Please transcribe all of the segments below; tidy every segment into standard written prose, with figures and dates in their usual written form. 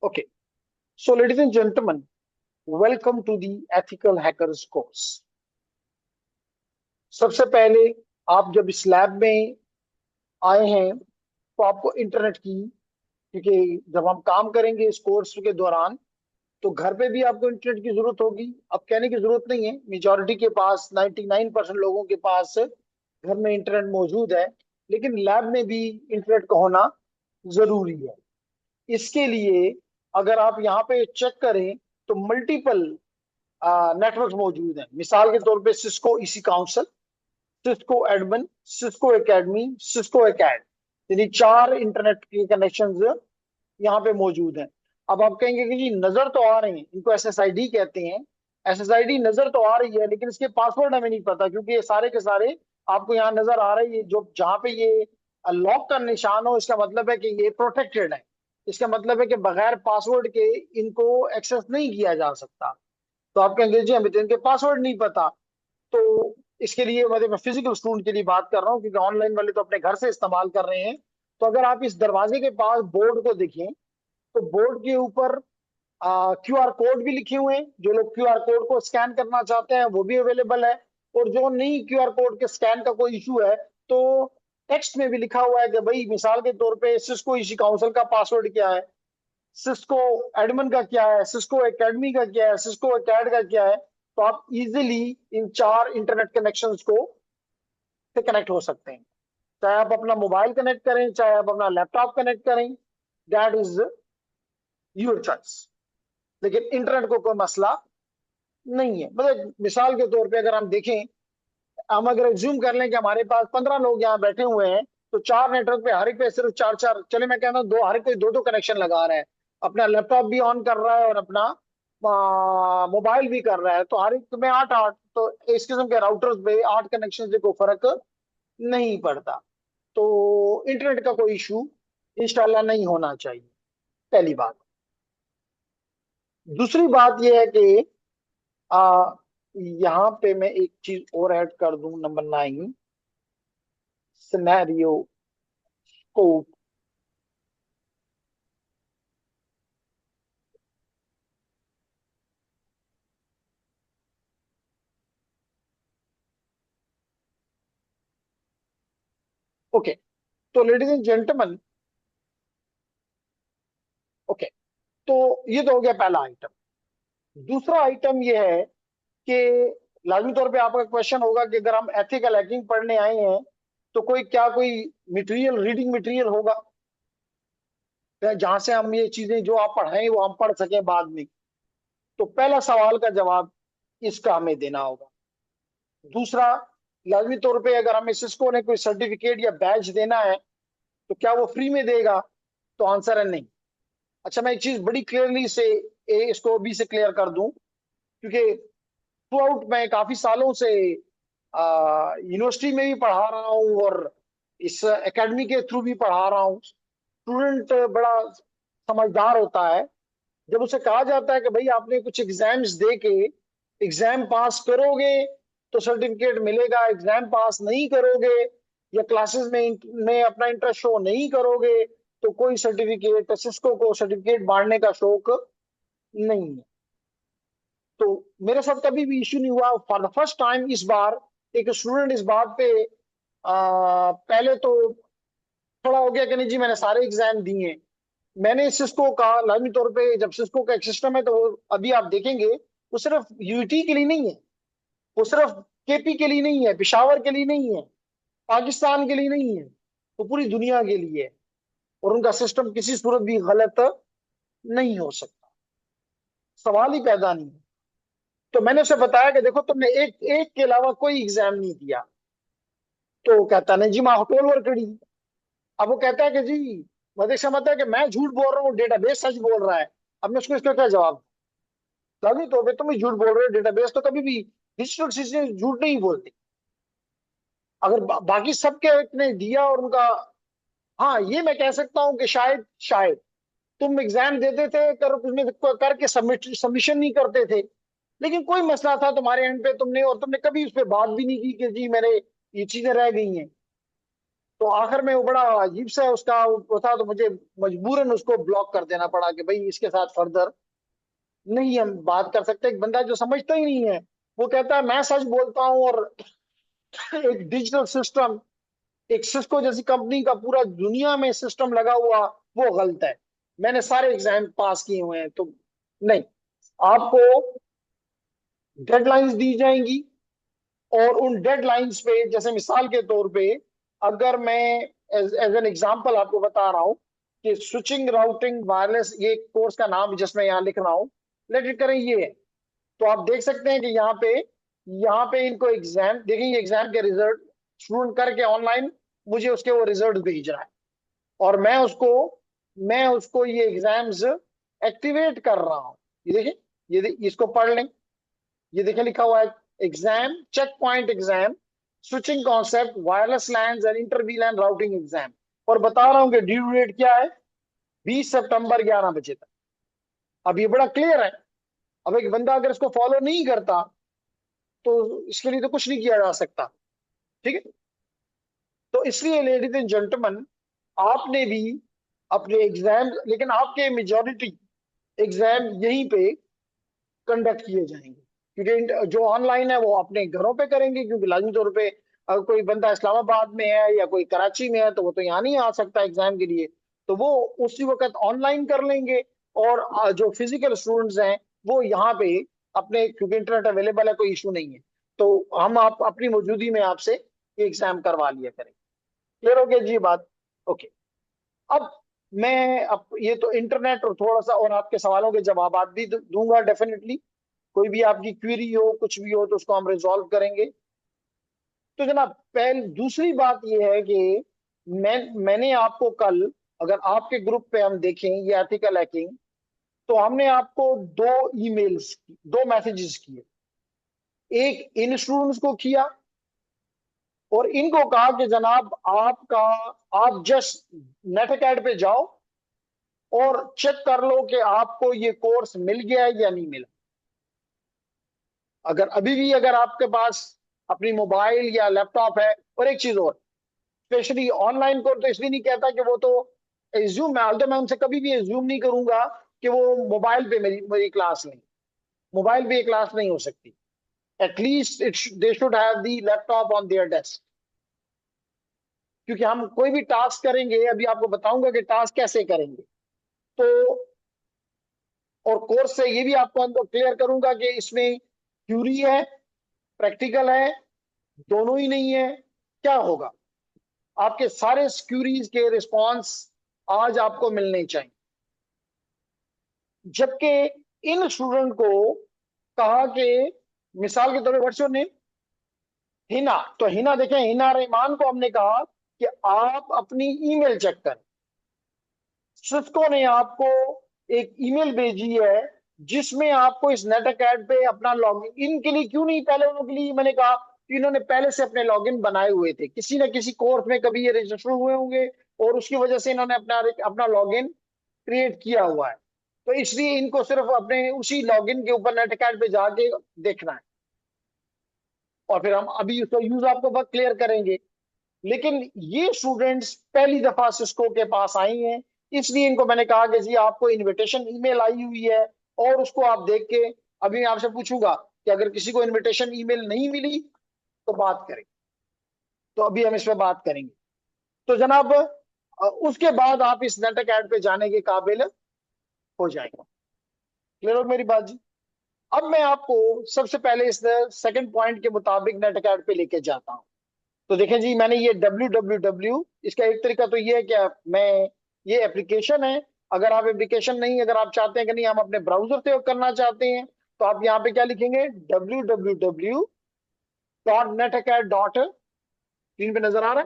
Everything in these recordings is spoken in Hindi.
Okay, so ladies and gentlemen, welcome to the Ethical Hackers course. सबसे पहले आप जब इस लैब में आए हैं तो आपको इंटरनेट की, क्योंकि जब हम काम करेंगे इस कोर्स के दौरान तो घर पे भी आपको इंटरनेट की जरूरत होगी। अब कहने की जरूरत नहीं है, मेजॉरिटी के पास 99% लोगों के पास घर में इंटरनेट मौजूद है, लेकिन लैब में भी इंटरनेट का होना जरूरी है। इसके लिए अगर आप यहाँ पे चेक करें तो मल्टीपल नेटवर्क मौजूद हैं। मिसाल के तौर पे सिस्को इसी council, Cisco admin, Cisco academy, Cisco acad, यानी 4 इंटरनेट के कनेक्शन यहाँ पे मौजूद हैं। अब आप कहेंगे कि जी नजर तो आ रहे हैं, इनको एसएसआईडी कहते हैं। एसएसआईडी नजर तो आ रही है लेकिन इसके पासवर्ड हमें नहीं पता, क्योंकि ये सारे के सारे आपको यहाँ नजर आ रहे हैं। जो जहाँ पे ये लॉक का निशान हो, इसका मतलब है कि ये प्रोटेक्टेड है। इसका मतलब है कि बगैर पासवर्ड के इनको एक्सेस नहीं किया जा सकता। तो आप कहेंगे जी हमें तो इनके पासवर्ड नहीं पता। तो इसके लिए मतलब मैं फिजिकल स्टूडेंट के लिए बात कर रहा हूँ, क्योंकि ऑनलाइन वाले तो अपने घर से इस्तेमाल कर रहे हैं। तो अगर आप इस दरवाजे के पास बोर्ड को देखें तो बोर्ड के ऊपर क्यूआर कोड भी लिखे हुए हैं। जो लोग क्यूआर कोड को स्कैन करना चाहते हैं वो भी अवेलेबल है। और जो नहीं क्यूआर कोड के स्कैन का कोई इशू है तो टेक्स्ट में भी लिखा हुआ है कि भाई मिसाल के तौर पे सिस्को इसी काउंसिल का पासवर्ड क्या है, सिस्को एडमिन का क्या है, सिस्को एकेडमी का क्या है, सिस्को एकेड का क्या है। तो आप इजीली इन 4 इंटरनेट कनेक्शंस को से कनेक्ट हो सकते हैं। चाहे आप अपना मोबाइल कनेक्ट करें, चाहे आप अपना लैपटॉप कनेक्ट करें, दैट इज योर चॉइस। लेकिन इंटरनेट को कोई मसला नहीं है। मतलब मिसाल के तौर पे अगर हम देखें, हम अगर एज्यूम कर लें कि हमारे पास 15 लोग यहाँ बैठे हुए हैं, तो 4 नेटवर्क पे हर एक पे सिर्फ 4-4, चले मैं कहता हूँ दो, हर एक कोई 2-2 कनेक्शन लगा रहा है। अपना लैपटॉप भी ऑन कर रहा है और अपना मोबाइल भी कर रहा है, तो हर एक में 8-8। तो इस किस्म के राउटर्स पे 8 कनेक्शन से कोई फर्क नहीं पड़ता। तो इंटरनेट का कोई इशू इंशाल्लाह नहीं होना चाहिए, पहली बात। दूसरी बात यह है कि आ, यहाँ पे मैं एक चीज और ऐड कर दूं, नंबर 9, सिनेरियो स्कोप। ओके, तो लेडीज एंड जेंटलमैन, ओके, तो ये तो हो गया पहला आइटम। दूसरा आइटम ये है कि लाजमी तौर पे आपका क्वेश्चन होगा कि अगर हम एथिकल हैकिंग पढ़ने आए हैं तो कोई मटेरियल, रीडिंग मटेरियल होगा जहां से हम ये चीजें जो आप पढ़ाएं वो हम पढ़ सकें बाद में। तो पहला सवाल का जवाब इसका हमें देना होगा। दूसरा, लाजमी तौर पे अगर हमें सिस्को ने कोई सर्टिफिकेट या बैच देना है तो क्या वो फ्री में देगा? तो आंसर है नहीं। अच्छा, मैं एक चीज बड़ी क्लियरली से इसको अभी से क्लियर कर दूं, क्योंकि थ्रू आउट मैं काफी सालों से यूनिवर्सिटी में भी पढ़ा रहा हूँ और इस एकेडमी के थ्रू भी पढ़ा रहा हूँ। स्टूडेंट बड़ा समझदार होता है। जब उसे कहा जाता है कि भाई आपने कुछ एग्जाम्स दे के एग्जाम पास करोगे तो सर्टिफिकेट मिलेगा, एग्जाम पास नहीं करोगे या क्लासेस में अपना इंटरेस्ट शो नहीं करोगे तो कोई सर्टिफिकेट, सिस्को को सर्टिफिकेट बांटने का शौक नहीं है। तो मेरे साथ कभी भी इश्यू नहीं हुआ। फॉर द फर्स्ट टाइम इस बार एक स्टूडेंट इस बात पे पहले तो खड़ा हो गया कि नहीं जी मैंने सारे एग्जाम दिए हैं। मैंने सिस्को का लाजमी तौर पे, जब सिस्को का एक सिस्टम है तो वो अभी आप देखेंगे वो सिर्फ यूटी के लिए नहीं है, वो सिर्फ केपी के लिए नहीं है, पिशावर के लिए नहीं है, पाकिस्तान के लिए नहीं है, वो पूरी दुनिया के लिए है। और उनका सिस्टम किसी सूरत भी गलत नहीं हो सकता, सवाल ही पैदा नहीं है। तो मैंने उसे बताया कि देखो तुमने एक एक के अलावा कोई एग्जाम नहीं दिया। तो वो कहता नहीं जी मैं होटल वर्कड़ी। अब वो कहता है कि जी मतलब इसका मतलब है कि मैं झूठ बोल रहा हूँ, डेटाबेस सच बोल रहा है। अब मैं उसको इसका क्या जवाब? लाजमी तौर पे तुम ही झूठ बोल रहे हो, डेटाबेस तो कभी भी डिजिटल सिस्टम झूठ नहीं बोलती। अगर बाकी सबके ने दिया और उनका, हाँ ये मैं कह सकता हूँ कि शायद तुम एग्जाम देते थे उसमें करके सबमिशन नहीं करते थे, लेकिन कोई मसला था तुम्हारे एंड पे, तुमने कभी उस पर बात भी नहीं की कि जी मेरे ये चीजें रह गई हैं। तो तो आखिर में वो बड़ा अजीब सा उसका वो था, तो मुझे मजबूरन उसको ब्लॉक कर देना पड़ा कि भाई इसके साथ फर्दर नहीं हम बात कर सकते। एक बंदा जो समझता ही नहीं है, वो कहता है मैं सच बोलता हूँ, और एक डिजिटल सिस्टम, एक सिस्को जैसी कंपनी का पूरा दुनिया में सिस्टम लगा हुआ, वो गलत है। मैंने सारे एग्जाम पास किए हुए हैं, तो नहीं, आपको डेडलाइंस दी जाएंगी, और उन डेडलाइंस पे, जैसे मिसाल के तौर पे, अगर मैं एज एन एग्जांपल आपको बता रहा हूं कि स्विचिंग राउटिंग वायरलेस, ये कोर्स का नाम जिसमें यहाँ लिख रहा हूँ, रिलेटेड करें ये है। तो आप देख सकते हैं कि यहाँ पे इनको एग्जाम देखें, ये एग्जाम के रिजल्ट स्टूडेंट करके ऑनलाइन मुझे उसके वो रिजल्ट भेज रहा है, और मैं उसको ये एग्जाम्स एक्टिवेट कर रहा हूँ। ये देखिए, इसको पढ़ लें। ये देखिए लिखा हुआ है, exam checkpoint exam switching concept wireless LANs and inter VLAN routing exam, और बता रहा हूं कि ड्यू डेट क्या है, 20 सितंबर 11 बजे तक। अब ये बड़ा क्लियर है। अब एक बंदा अगर इसको फॉलो नहीं करता, तो इसके लिए तो कुछ नहीं किया जा सकता। ठीक है। तो इसलिए लेडीज एंड जेंटलमैन, आपने भी अपने एग्जाम, लेकिन आपके मेजोरिटी एग्जाम यहीं पे कंडक्ट किए जाएंगे, क्योंकि जो ऑनलाइन है वो अपने घरों पे करेंगे, क्योंकि लाजमी तौर पे अगर कोई बंदा इस्लामाबाद में है या कोई कराची में है, तो वो तो यहाँ नहीं आ सकता एग्जाम के लिए, तो वो उसी वक्त ऑनलाइन कर लेंगे। और जो फिजिकल स्टूडेंट्स हैं वो यहाँ पे अपने, क्योंकि इंटरनेट अवेलेबल है, कोई इशू नहीं है, तो हम आप अपनी मौजूदगी में आपसे ये एग्जाम करवा लिया करेंगे। क्लियर हो गया जी बात? ओके। अब मैं, अब ये तो इंटरनेट और थोड़ा सा और आपके सवालों के जवाब भी दूंगा डेफिनेटली। कोई भी आपकी क्वेरी हो, कुछ भी हो, तो उसको हम रिजॉल्व करेंगे। तो जनाब, पहले दूसरी बात यह है कि मैंने आपको कल, अगर आपके ग्रुप पे हम देखें ये एथिकल हैकिंग, तो हमने आपको दो मैसेजेस किए। एक इन स्टूडेंट्स को किया, और इनको कहा कि जनाब आप जस्ट नेट अकेडमी पे जाओ और चेक कर लो कि आपको ये कोर्स मिल गया है या नहीं मिला। अगर अभी भी अगर आपके पास अपनी मोबाइल या लैपटॉप है, और एक चीज और, स्पेशली ऑनलाइन कोर्स, तो इसलिए नहीं कहता कि वो तो एज्यूम, मैं उनसे कभी भी एज्यूम नहीं करूंगा कि वो मोबाइल पे मेरी मेरी क्लास लें। मोबाइल पे ये क्लास नहीं हो सकती। At least they should have the laptop on their desk, क्योंकि हम कोई भी टास्क करेंगे, अभी आपको बताऊंगा कि टास्क कैसे करेंगे। तो और कोर्स से ये भी आपको अंदर क्लियर करूंगा कि इसमें थ्योरी है, प्रैक्टिकल है, दोनों ही नहीं है। क्या होगा, आपके सारे क्यूरीज के रिस्पॉन्स आज आपको मिलने चाहिए। जबकि इन स्टूडेंट को कहा कि, मिसाल के तौर पर व्हाट्स योर नेम, हिना, तो हिना देखें, हिना रहमान को हमने कहा कि आप अपनी ईमेल चेक करें। सिस्को ने आपको एक ईमेल भेजी है जिसमें आपको इस नेट अकेडमी पे अपना लॉगिन, इनके लिए क्यों नहीं, पहले उनके लिए मैंने कहा कि इन्होंने पहले से अपने लॉगिन बनाए हुए थे, किसी न किसी कोर्स में कभी ये रजिस्टर हुए होंगे, और उसकी वजह से इन्होंने अपना अपना लॉगिन क्रिएट किया हुआ है। तो इसलिए इनको सिर्फ अपने उसी लॉगिन के ऊपर नेट अकेडमी पे जाके देखना है, और फिर हम अभी उसका यूज आपको बहुत क्लियर करेंगे। लेकिन ये स्टूडेंट्स पहली दफा सिस्को के पास आई हैं, इसलिए इनको मैंने कहा कि जी आपको इनविटेशन ईमेल आई हुई है, और उसको आप देख के, अभी मैं आपसे पूछूंगा कि अगर किसी को इनविटेशन ईमेल नहीं मिली तो बात करें। तो अभी हम इस पे बात करेंगे। तो जनाब, उसके बाद आप इस नेट अकेडमी पे जाने के काबिल हो जाएंगे। क्लियर हो मेरी बात जी? अब मैं आपको सबसे पहले इस सेकंड पॉइंट के मुताबिक नेट अकेडमी पे लेके जाता हूँ। तो देखें जी, मैंने ये www, इसका एक तरीका तो ये है कि मैं, ये एप्लीकेशन है। अगर आप एप्लीकेशन नहीं, अगर आप चाहते हैं कि नहीं हम अपने ब्राउजर से करना चाहते हैं, तो आप यहाँ पे क्या लिखेंगे, www.netacad. स्क्रीन पे नजर आ रहा है?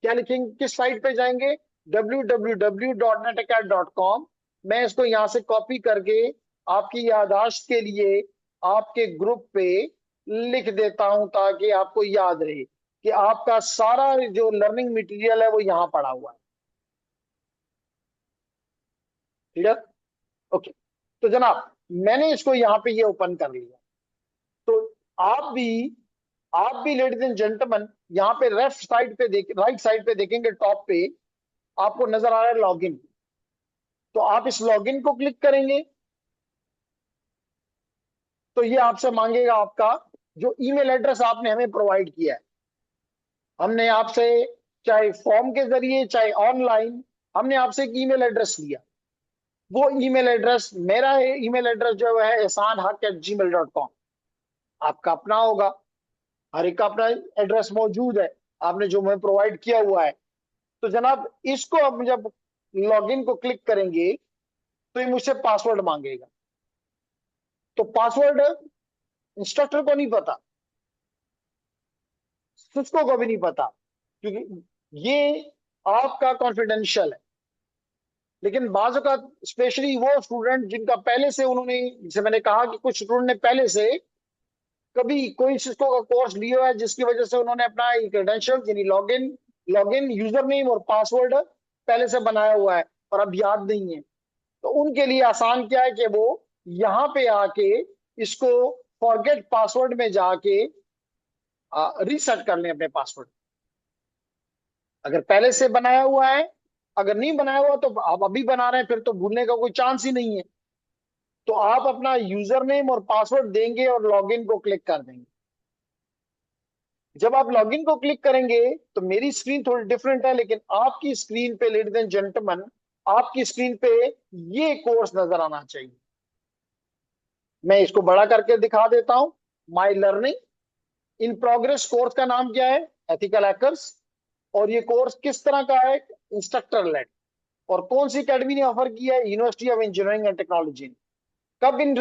क्या लिखेंगे, किस साइट पे जाएंगे, www.netacad.com। मैं इसको यहाँ से कॉपी करके आपकी याददाश्त के लिए आपके ग्रुप पे लिख देता हूं, ताकि आपको याद रहे कि आपका सारा जो लर्निंग मटेरियल है वो यहाँ पड़ा हुआ है। क्लियर? ओके। तो जनाब, मैंने इसको यहाँ पे ये ओपन कर लिया। तो आप भी आप भी लेडीज एंड जेंटलमैन, यहाँ पे लेफ्ट साइड पे राइट साइड पे देखेंगे, टॉप पे आपको नजर आ रहा है लॉगिन। तो आप इस लॉगिन को क्लिक करेंगे तो ये आपसे मांगेगा आपका जो ईमेल एड्रेस आपने हमें प्रोवाइड किया है। हमने आपसे चाहे फॉर्म के जरिए चाहे ऑनलाइन हमने आपसे एक ईमेल एड्रेस लिया। वो ईमेल एड्रेस, मेरा ईमेल एड्रेस जो है ehsan@gmail.com। आपका अपना होगा, हर एक का अपना एड्रेस मौजूद है, आपने जो हमें प्रोवाइड किया हुआ है। तो जनाब इसको अब जब लॉगिन को क्लिक करेंगे तो ये मुझसे पासवर्ड मांगेगा। तो पासवर्ड इंस्ट्रक्टर को नहीं पता, सिस्को को भी नहीं पता, क्योंकि ये आपका कॉन्फिडेंशियल है। लेकिन बाजू का स्पेशली वो स्टूडेंट जिनका पहले से उन्होंने, जैसे मैंने कहा कि कुछ स्टूडेंट ने पहले से कभी कोई सिस्को का कोर्स लिया है जिसकी वजह से उन्होंने अपना क्रेडेंशियल यानी लॉगिन लॉगिन यूजर नेम और पासवर्ड पहले से बनाया हुआ है और अब याद नहीं है। तो उनके लिए आसान क्या है कि वो यहाँ पे आके इसको फॉरगेट पासवर्ड में जाके रीसेट कर लें अपने पासवर्ड। अगर पहले से बनाया हुआ है, अगर नहीं बनाया हुआ तो आप अभी बना रहे हैं, फिर तो भूलने का कोई चांस ही नहीं है। तो आप अपना यूजर नेम और पासवर्ड देंगे और लॉगिन को क्लिक कर देंगे। जब आप लॉगिन को क्लिक करेंगे तो मेरी स्क्रीन थोड़ी डिफरेंट है, लेकिन आपकी स्क्रीन पे लेडीज एंड जेंटलमैन, आपकी स्क्रीन पे ये कोर्स नजर आना चाहिए। मैं इसको बड़ा करके दिखा देता हूं। My learning in progress course का नाम क्या है? Ethical hackers. और ये कोर्स किस तरह का है? Instructor led. और कौन सी अकेडमी ने ऑफर किया है? University of Engineering and Technology ने।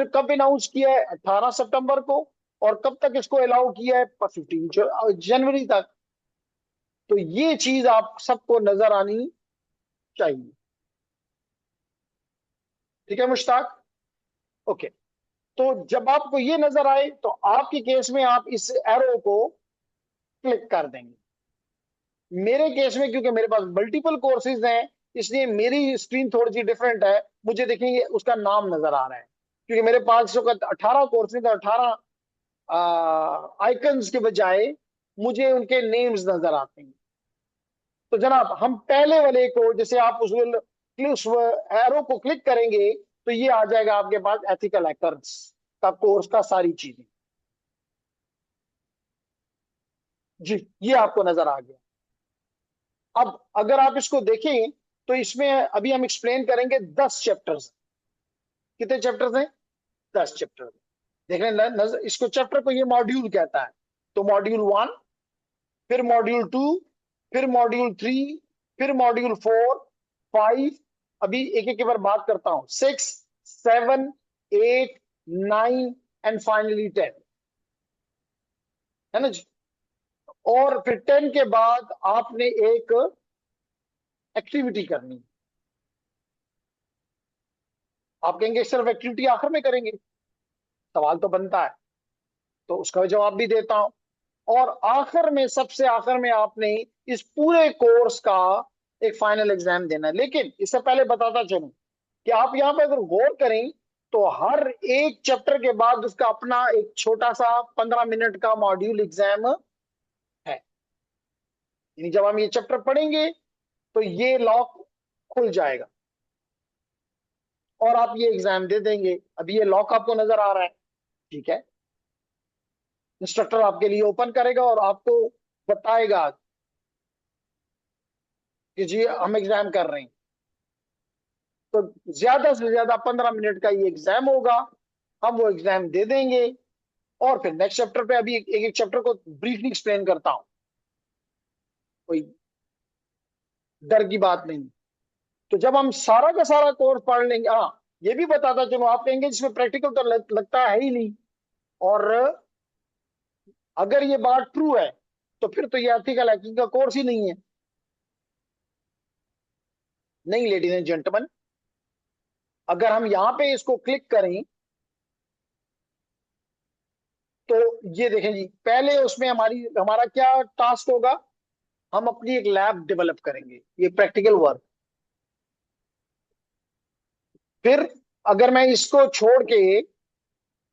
कब अनाउंस किया है? 18 सितंबर को। और कब तक इसको अलाउ किया है? 15 जनवरी तक। तो ये चीज आप सबको नजर आनी चाहिए। ठीक है मुश्ताक? ओके। तो जब आपको ये नजर आए तो आपके केस में आप इस एरो को क्लिक कर देंगे। मेरे केस में क्योंकि मेरे पास मल्टीपल कोर्सेज हैं, इसलिए मेरी स्क्रीन थोड़ी सी डिफरेंट है। मुझे देखेंगे उसका नाम नजर आ रहा है, क्योंकि मेरे पास जो 18 कोर्सेज, 18 आइकन्स के बजाय मुझे उनके नेम्स नजर आते हैं। तो जनाब हम पहले वाले को, जैसे आप उस एरो को क्लिक करेंगे तो ये आ जाएगा आपके पास एथिकल हैकर्स का कोर्स का सारी चीजें। जी, ये आपको नजर आ गया। अब अगर आप इसको देखें तो इसमें अभी हम एक्सप्लेन करेंगे 10 चैप्टर्स। कितने चैप्टर्स हैं? 10 चैप्टर। देख रहे हैं इसको, चैप्टर को ये मॉड्यूल कहता है। तो मॉड्यूल 1, फिर मॉड्यूल 2, फिर मॉड्यूल 3, फिर मॉड्यूल 4, 5, अभी एक एक के बार बात करता हूं, 6, 7, 8, 9 एंड फाइनली 10। है ना जी? और फिर 10 के बाद आपने एक एक्टिविटी करनी। आप कहेंगे सिर्फ एक्टिविटी आखिर में करेंगे, सवाल तो बनता है, तो उसका जवाब भी देता हूं। और आखिर में, सबसे आखिर में आपने इस पूरे कोर्स का एक फाइनल एग्जाम देना है। लेकिन इससे पहले बताता चलूं कि आप यहां पे अगर गौर करें तो हर एक चैप्टर के बाद उसका अपना एक छोटा सा 15 मिनट का मॉड्यूल एग्जाम है। यानी जब हम ये चैप्टर पढ़ेंगे तो ये लॉक खुल जाएगा और आप ये एग्जाम दे देंगे। अभी ये लॉक आपको नजर आ रहा है, ठीक है? इंस्ट्रक्टर आपके लिए ओपन करेगा और आपको बताएगा कि जी हम एग्जाम कर रहे हैं। तो ज्यादा से ज्यादा 15 मिनट का ये एग्जाम होगा, हम वो एग्जाम दे देंगे। और फिर नेक्स्ट चैप्टर पे, अभी एक एक चैप्टर को ब्रीफली एक्सप्लेन करता हूं, कोई डर की बात नहीं। तो जब हम सारा का सारा कोर्स पढ़ लेंगे, हाँ ये भी बताता चलो, आप कहेंगे जिसमें प्रैक्टिकल तो लगता है ही नहीं। और अगर ये बात ट्रू है तो फिर तो ये एथिकल हैकिंग का कोर्स ही नहीं है। नहीं लेडीज एंड जेंटलमैन, अगर हम यहां पे इसको क्लिक करें तो ये देखें जी, पहले उसमें हमारा क्या टास्क होगा? हम अपनी एक लैब डेवलप करेंगे, ये प्रैक्टिकल वर्क। फिर अगर मैं इसको छोड़ के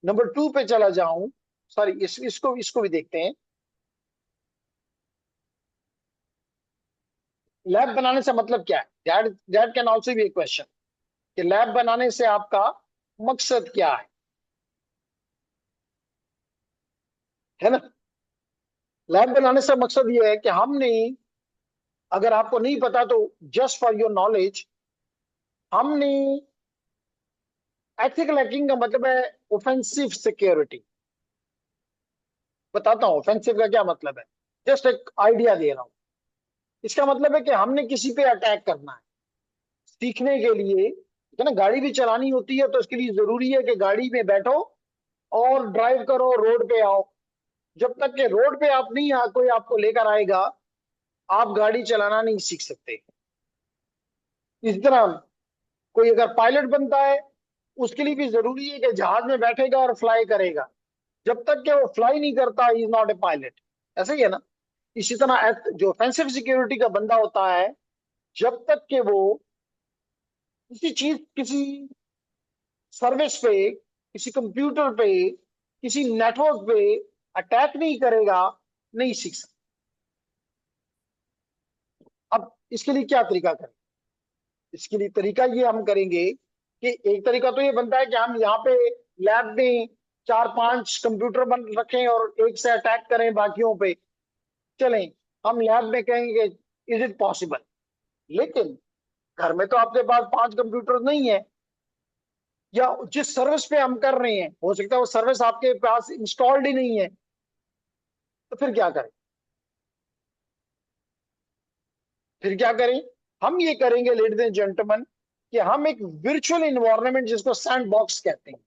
नंबर 2 पे चला जाऊं, सॉरी इसको इसको भी देखते हैं। लैब बनाने से मतलब क्या है? That that can also be A question कि लैब बनाने से आपका मकसद क्या है ना? लैब बनाने से मकसद ये है कि हमने, अगर आपको नहीं पता तो जस्ट फॉर योर नॉलेज, हमने, एथिकल हैकिंग का मतलब है ऑफेंसिव सिक्योरिटी। बताता हूं ऑफेंसिव का क्या मतलब है, जस्ट एक आइडिया दे रहा हूं। इसका मतलब है कि हमने किसी पे अटैक करना है सीखने के लिए, है ना? गाड़ी भी चलानी होती है तो इसके लिए जरूरी है कि गाड़ी में बैठो और ड्राइव करो, रोड पे आओ। जब तक के रोड पे आप नहीं कोई आपको लेकर आएगा, आप गाड़ी चलाना नहीं सीख सकते। इस तरह कोई अगर पायलट बनता है, उसके लिए भी जरूरी है कि जहाज में बैठेगा और फ्लाई करेगा। जब तक कि वो फ्लाई नहीं करता, इज नॉट ए पायलट। ऐसा ही है ना? इसी तरह जो ऑफेंसिव सिक्योरिटी का बंदा होता है, जब तक कि वो किसी चीज, किसी सर्विस पे, किसी कंप्यूटर पे, किसी नेटवर्क पे अटैक नहीं करेगा, नहीं सीख सकता। अब इसके लिए क्या तरीका करें? इसके लिए तरीका ये हम करेंगे कि एक तरीका तो ये बनता है कि हम यहाँ पे लैब में 4-5 कंप्यूटर बन रखें और एक से अटैक करें बाकियों पे। चलें, हम लैब में कहेंगे इज इट पॉसिबल, लेकिन घर में तो आपके पास 5 कंप्यूटर नहीं है, या जिस सर्विस पे हम कर रहे हैं हो सकता है वो सर्विस आपके पास इंस्टॉल्ड ही नहीं है। तो फिर क्या करें? फिर क्या करें? हम ये करेंगे लेडीज एंड जेंटलमैन कि हम एक वर्चुअल इन्वायरमेंट, जिसको सैंड बॉक्स कहते हैं,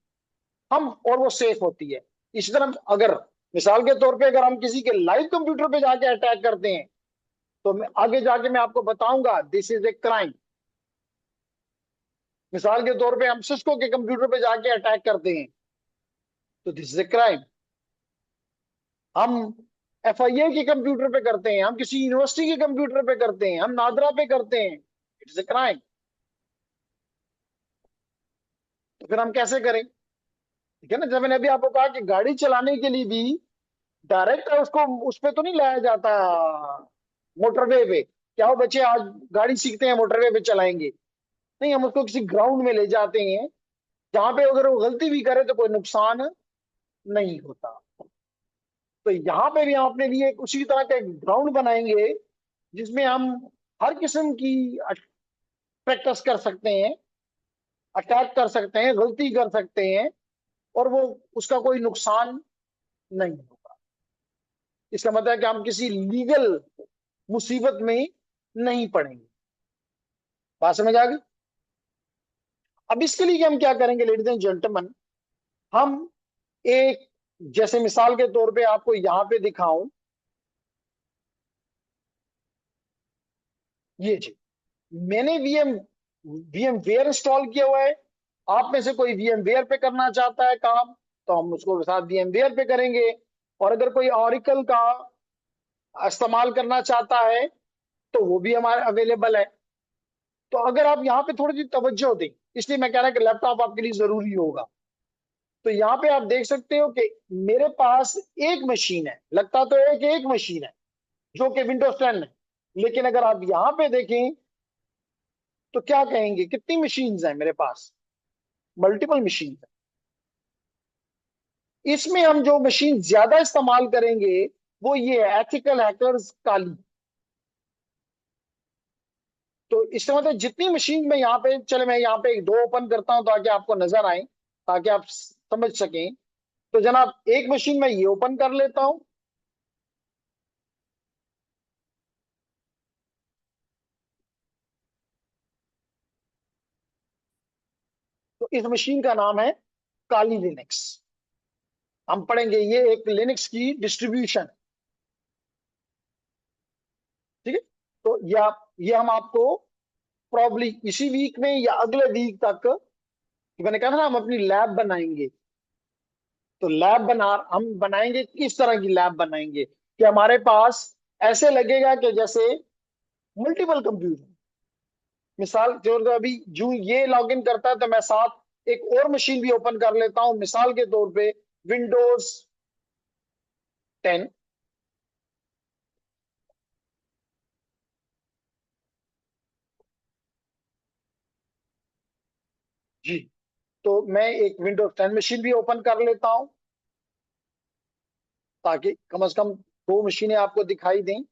हम, और वो सेफ होती है। इसी तरह अगर मिसाल के तौर पे अगर हम किसी के लाइव कंप्यूटर पे जाके अटैक करते हैं, तो मैं आगे जाके मैं आपको बताऊंगा दिस इज ए क्राइम। मिसाल के तौर पे हम सिस्को के कंप्यूटर पे जाके अटैक करते हैं, तो दिस इज ए क्राइम। हम एफआईए के कंप्यूटर पे करते हैं, हम किसी यूनिवर्सिटी के कंप्यूटर पे करते हैं, हम नादरा पे करते हैं, इट्स ए क्राइम। तो फिर हम कैसे करें? ठीक है ना? जब मैंने अभी आपको कहा कि गाड़ी चलाने के लिए भी डायरेक्ट उसको उस पे तो नहीं लाया जाता, मोटरवे पे। क्या वो बच्चे आज गाड़ी सीखते हैं मोटरवे पे चलाएंगे? नहीं, हम उसको किसी ग्राउंड में ले जाते हैं, जहां पे अगर वो गलती भी करे तो कोई नुकसान नहीं होता। तो यहाँ पे भी हम अपने लिए उसी तरह का एक ग्राउंड बनाएंगे, जिसमें हम हर किस्म की प्रैक्टिस कर सकते हैं, अटैक कर सकते हैं, गलती कर सकते हैं, और वो, उसका कोई नुकसान नहीं होगा। इसका मतलब है कि हम किसी लीगल मुसीबत में नहीं पड़ेंगे। बात समझ आ गई? अब इसके लिए हम क्या करेंगे लेडीज एंड जेंटलमैन? हम एक, जैसे मिसाल के तौर पे आपको यहां पे दिखाऊं, ये जी, मैंने वीएम वेयर इंस्टॉल किया हुआ है। आप में से कोई वीएम वेयर पे करना चाहता है काम, तो हम उसको साथ वीएम वेयर पे करेंगे। और अगर कोई ऑरिकल का इस्तेमाल करना चाहता है, तो वो भी हमारे अवेलेबल है। तो अगर आप यहाँ पे थोड़ी सी तवज्जो दें, इसलिए मैं कह रहा हूं कि लैपटॉप आपके लिए जरूरी होगा। तो यहाँ पे आप देख सकते हो कि मेरे पास एक मशीन है, लगता तो एक एक मशीन है, जो कि विंडोज 10 है। लेकिन अगर आप यहाँ पे देखें तो क्या कहेंगे, कितनी मशीन्स हैं मेरे पास? मल्टीपल मशीन है। इसमें हम जो मशीन ज्यादा इस्तेमाल करेंगे, वो ये है एथिकल हैकर्स काली। तो इसका मतलब जितनी मशीन में यहाँ पे, चले मैं यहाँ पे एक दो ओपन करता हूं ताकि आपको नजर आए, ताकि आप समझ सकें। तो जनाब एक मशीन में ये ओपन कर लेता हूं। तो इस मशीन का नाम है काली लिनक्स। हम पढ़ेंगे, ये एक लिनक्स की डिस्ट्रीब्यूशन। ठीक है? तो ये हम आपको प्रॉब्ली इसी वीक में या अगले वीक तक, मैंने कहा था ना हम अपनी लैब बनाएंगे। तो लैब हम बनाएंगे, किस तरह की लैब बनाएंगे कि हमारे पास ऐसे लगेगा कि जैसे मल्टीपल कंप्यूटर। मिसाल जो अभी जो ये लॉगिन करता है, तो मैं साथ एक और मशीन भी ओपन कर लेता हूं, मिसाल के तौर पे विंडोज 10। जी। तो मैं एक विंडोज 10 मशीन भी ओपन कर लेता हूं, ताकि कम से कम दो मशीनें आपको दिखाई दें।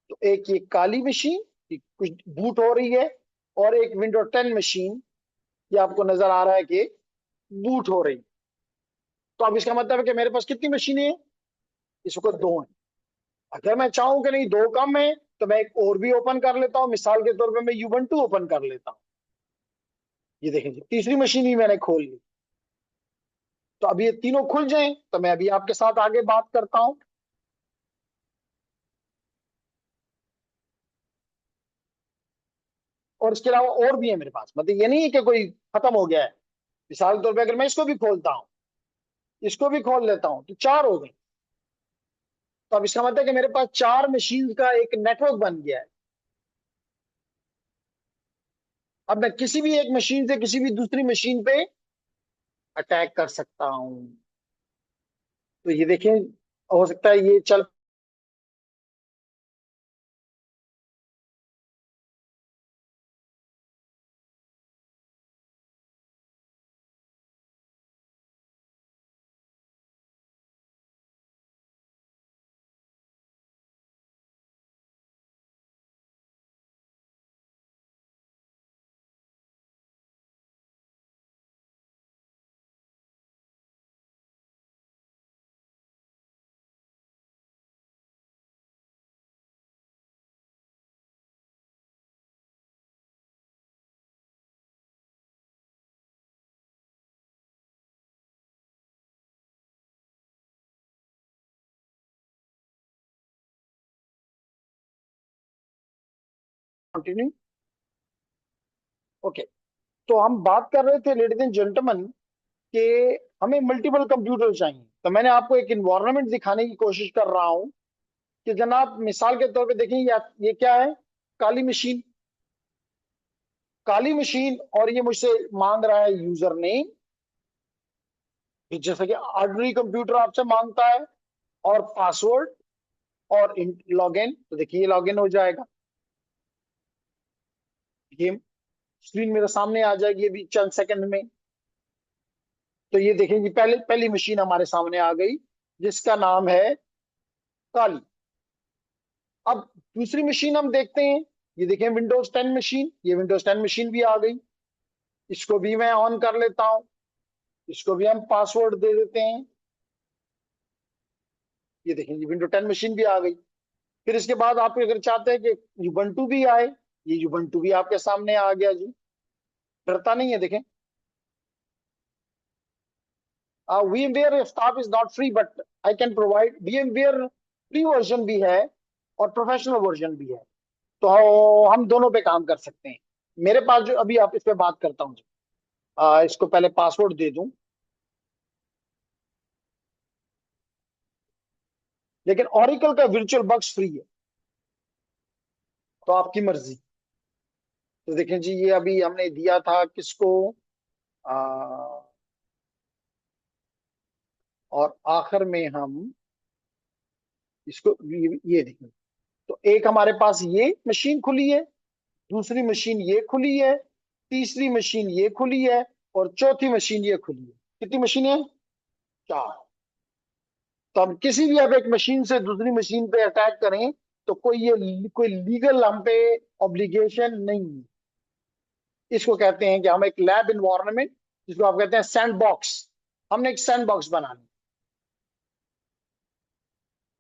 तो एक ये काली मशीन, ये कुछ बूट हो रही है, और एक विंडोज 10 मशीन, ये आपको नजर आ रहा है कि बूट हो रही है। तो अब इसका मतलब है कि मेरे पास कितनी मशीनें हैं? इसको दो हैं। अगर मैं चाहूं कि नहीं दो कम है, तो मैं एक और भी ओपन कर लेता हूं। मिसाल के तौर पे मैं यूबंटू ओपन कर लेता हूं। ये देखें जी, तीसरी मशीन ही मैंने खोल ली। तो अब ये तीनों खुल जाएं तो मैं अभी आपके साथ आगे बात करता हूं। और इसके अलावा और भी है मेरे पास, मतलब ये नहीं है कि कोई खत्म हो गया है। मिसाल के तौर पे अगर मैं इसको भी खोलता हूं, इसको भी खोल लेता हूं, तो चार हो गए। तो अब इसका मतलब है कि मेरे पास चार मशीन का एक नेटवर्क बन गया है। अब मैं किसी भी एक मशीन से किसी भी दूसरी मशीन पे अटैक कर सकता हूं। तो ये देखें, हो सकता है ये चल कंटिन्यू। ओके। तो हम बात कर रहे थे लेडीज एंड जेंटलमैन कि हमें मल्टीपल कंप्यूटर चाहिए। तो मैंने आपको एक इन्वायरमेंट दिखाने की कोशिश कर रहा हूं कि जनाब मिसाल के तौर पे देखें, ये क्या है? काली मशीन। काली मशीन, और ये मुझसे मांग रहा है यूजर नेम, जैसे कि ऑर्डिनरी कंप्यूटर आपसे मांगता है, और पासवर्ड, और लॉगिन। तो देखिए ये लॉगिन हो जाएगा। ये स्क्रीन मेरे सामने आ जाएगी अभी चंद सेकंड में। तो ये देखेंगे, पहले पहली मशीन हमारे सामने आ गई, जिसका नाम है काली। अब दूसरी मशीन हम देखते हैं। ये देखें विंडोज 10 मशीन, ये विंडोज 10 मशीन भी आ गई। इसको भी मैं ऑन कर लेता हूं। इसको भी हम पासवर्ड दे देते हैं। ये देखें, ये विंडो 10 मशीन भी आ गई। फिर इसके बाद आप अगर चाहते हैं कि युबंटू भी आए, ये युबंटू भी आपके सामने आ गया जी। डरता नहीं है, देखें। VMware staff is not free, but I can provide VMware free version भी है, और प्रोफेशनल वर्जन भी है। तो हम दोनों पे काम कर सकते हैं। मेरे पास जो अभी आप इस पे बात करता हूँ, इसको पहले पासवर्ड दे दूं। लेकिन ऑरिकल का वर्चुअल बॉक्स फ्री है, तो आपकी मर्जी। तो देखें जी, ये अभी हमने दिया था किसको? आ, और आखिर में हम इसको ये देखें। तो एक हमारे पास ये मशीन खुली है, दूसरी मशीन ये खुली है, तीसरी मशीन ये खुली है, और चौथी मशीन ये खुली है। कितनी मशीन है? चार। तो हम किसी भी अब एक मशीन से दूसरी मशीन पे अटैक करें, तो कोई लीगल हम पे ऑब्लिगेशन नहीं है। इसको कहते हैं कि हम एक लैब इन्वायरमेंट, जिसको आप कहते हैं सैंड बॉक्स, हमने एक सैंड बॉक्स बनाना।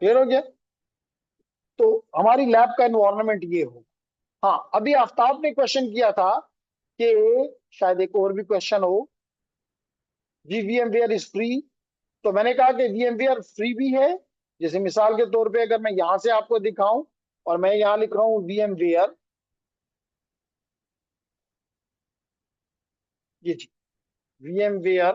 क्लियर हो गया? तो हमारी लैब का इन्वायरमेंट ये हो। हाँ, अभी आफ्ताब ने क्वेश्चन किया था कि शायद एक और भी क्वेश्चन हो, जी VMware इज फ्री। तो मैंने कहा कि VMware फ्री भी है। जैसे मिसाल के तौर पे अगर मैं यहां से आपको दिखाऊं, और मैं यहां लिख रहा हूं VMware, ये जी VMware।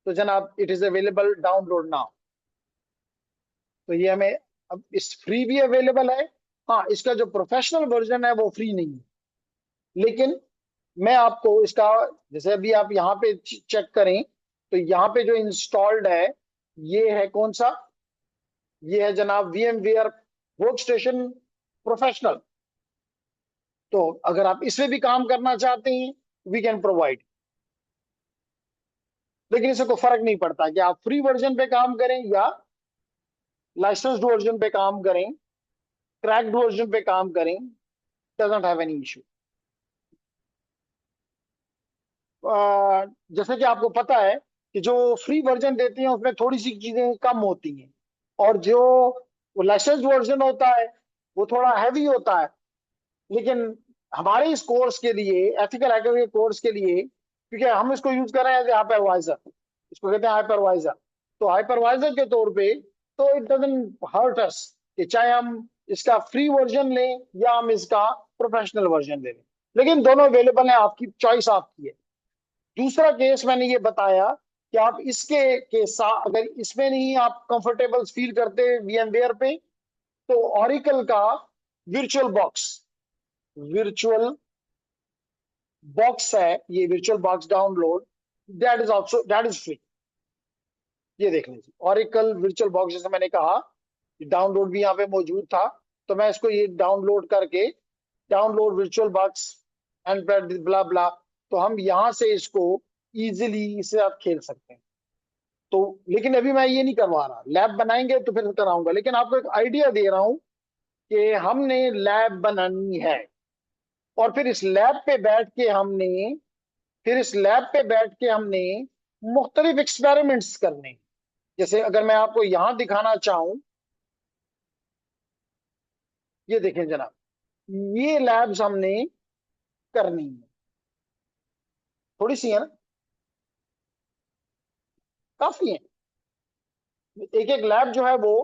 तो जनाब it is available download now. तो ये हमें अब इस फ्री भी अवेलेबल है। हाँ, इसका जो प्रोफेशनल वर्जन है वो फ्री नहीं है। लेकिन मैं आपको इसका, जैसे अभी आप यहाँ पे चेक करें, तो यहाँ पे जो इंस्टॉल्ड है ये है कौन सा, ये है जनाब VMware वर्क स्टेशन प्रोफेशनल। तो अगर आप इसमें भी काम करना चाहते हैं, वी कैन प्रोवाइड। लेकिन इससे कोई फर्क नहीं पड़ता कि आप फ्री वर्जन पे काम करें या लाइसेंस्ड वर्जन पे काम करें, क्रैक्ड वर्जन पे काम करें, डजंट हैव एनी इशू। जैसे कि आपको पता है कि जो फ्री वर्जन देते हैं उसमें थोड़ी सी चीजें कम होती हैं, और जो लाइसेंस्ड वर्जन होता है वो थोड़ा हैवी होता है। लेकिन हमारे इस कोर्स के लिए, एथिकल हैकर के कोर्स के लिए, क्योंकि हम इसको यूज कर रहे हैं एज हाइपरवाइजर, इसको कहते हैं हाइपरवाइजर, तो हाइपरवाइजर के तौर पे तो इट डजंट हर्ट अस कि चाहे हम इसका फ्री वर्जन लें या हम इसका प्रोफेशनल वर्जन ले लें, लेकिन दोनों अवेलेबल है, आपकी चॉइस आपकी है। दूसरा केस मैंने ये बताया कि आप इसके के साथ अगर इसमें नहीं आप कंफर्टेबल फील करते VMware पे, तो ऑरिकल का वर्चुअल बॉक्स, वर्चुअल बॉक्स है, ये virtual box download, that is free. ये देख लीजिए ऑरिकल वर्चुअल बॉक्स, जैसे मैंने कहा डाउनलोड भी यहाँ पे मौजूद था, तो मैं इसको ये डाउनलोड करके, download virtual box and blah blah, तो हम यहाँ से इसको इजीली इससे आप खेल सकते हैं। तो लेकिन अभी मैं ये नहीं करवा रहा, लैब बनाएंगे तो फिर कराऊंगा, लेकिन आपको एक आइडिया दे रहा हूं कि हमने लैब बनानी है, और फिर इस लैब पे बैठ के हमने, फिर इस लैब पे बैठ के हमने मुख्तलिफ एक्सपेरिमेंट्स करने हैं। जैसे अगर मैं आपको यहां दिखाना चाहूं, ये देखें जनाब, ये लैब्स हमने करनी है, थोड़ी सी है ना, काफी है। एक एक लैब जो है वो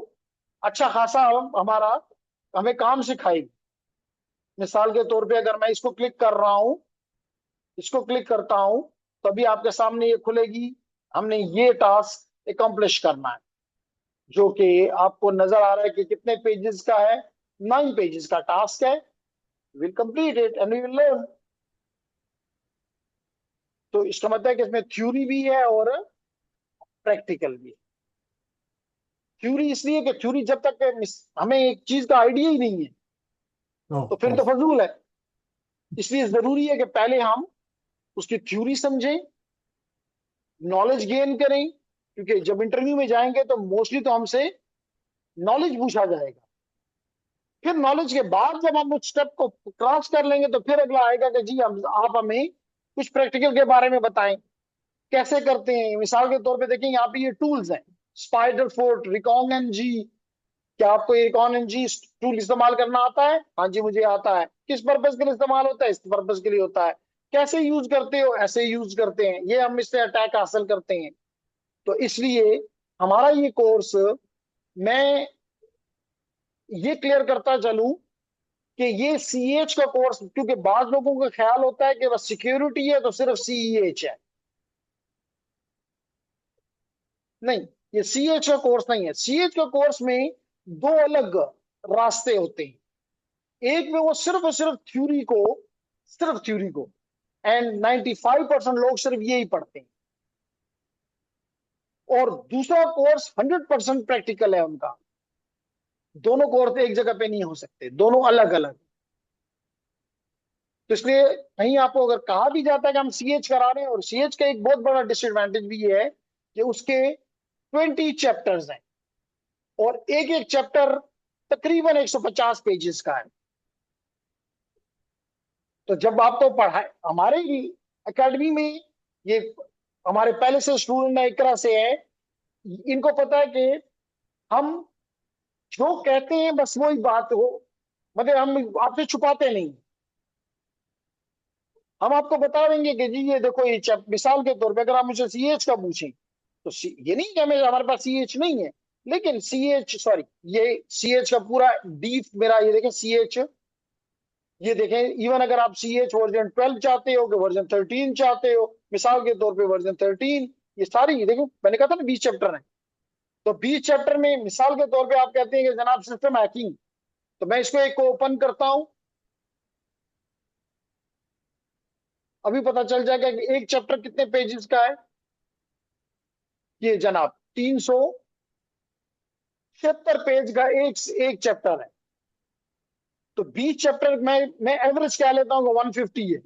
अच्छा खासा हमारा हमें काम सिखाएगी। मिसाल के तौर पे अगर मैं इसको क्लिक कर रहा हूं, इसको क्लिक करता हूं, तभी आपके सामने ये खुलेगी, हमने ये टास्क एकम्प्लिश करना है, जो कि आपको नजर आ रहा है कि कितने पेजेस का है, 9 पेजेस का टास्क है। Will complete it and we will learn. तो इसका मतलब है कि इसमें थ्योरी भी है और प्रैक्टिकल भी है। थ्योरी इसलिए कि थ्योरी जब तक हमें एक चीज का आइडिया ही नहीं है तो फिर तो फजूल है। इसलिए जरूरी है कि पहले हम उसकी थ्योरी समझें, नॉलेज गेन करें, क्योंकि जब इंटरव्यू में जाएंगे तो मोस्टली तो हमसे नॉलेज पूछा जाएगा। फिर नॉलेज के बाद जब हम उस स्टेप को क्रॉस कर लेंगे तो फिर अगला आएगा कि जी हम आप हमें कुछ प्रैक्टिकल के बारे में बताएं, कैसे करते हैं। मिसाल के तौर पे देखें यहाँ पे ये टूल्स हैं, स्पाइडर फोर्ट, रिकॉन एनजी। क्या आपको ये रिकॉन एनजी टूल इस्तेमाल करना आता है? हाँ जी मुझे आता है। किस पर्पज के लिए इस्तेमाल होता है? इस पर्पज के लिए होता है। कैसे यूज करते हो? ऐसे यूज करते हैं, ये हम इससे अटैक हासिल करते हैं। तो इसलिए हमारा ये कोर्स, मैं ये क्लियर करता चलूं कि ये CH का कोर्स, क्योंकि बाद लोगों का ख्याल होता है कि बस सिक्योरिटी है तो सिर्फ CEH है। नहीं, ये CH का कोर्स नहीं है। CH का कोर्स में दो अलग रास्ते होते हैं। एक में वो सिर्फ और सिर्फ थ्योरी को, सिर्फ थ्योरी को, एंड 95% लोग सिर्फ यही पढ़ते हैं। और दूसरा कोर्स 100% प्रैक्टिकल है उनका। दोनों कोर्स एक जगह पे नहीं हो सकते, दोनों अलग अलग। तो इसलिए कहीं आपको अगर कहा भी जाता है कि हम CH करा रहे हैं, और CH का एक बहुत बड़ा डिसएडवांटेज भी ये है कि उसके 20 चैप्टर्स हैं, और एक एक चैप्टर तकरीबन 150 पेजेस का है। तो जब आपको पढ़ाए हमारे एकेडमी में, ये हमारे पहले से स्टूडेंट एक तरह से है, इनको पता है कि हम जो कहते हैं बस वही बात हो, मतलब हम आपसे छुपाते नहीं। हम आपको बता देंगे कि जी ये देखो ये मिसाल के तौर पे अगर आप मुझे CH का पूछें तो ये नहीं कि हमारे पास CH नहीं है, लेकिन CH सॉरी, ये CH का पूरा डीप मेरा, ये देखें CH, ये देखें इवन अगर आप CH वर्जन 12 चाहते हो कि वर्जन 13 चाहते हो, मिसाल के तौर पे वर्जन 13, ये सारी, ये देखो मैंने कहा था ना 20 चैप्टर है। तो 20 चैप्टर में मिसाल के तौर पे आप कहते हैं कि जनाब सिस्टम हैकिंग, तो मैं इसको एक को ओपन करता हूं, अभी पता चल जाएगा कि एक चैप्टर कितने पेजेस का है। ये जनाब 376 पेज का एक एक चैप्टर है। तो 20 चैप्टर मैं एवरेज क्या लेता हूँ 150 है।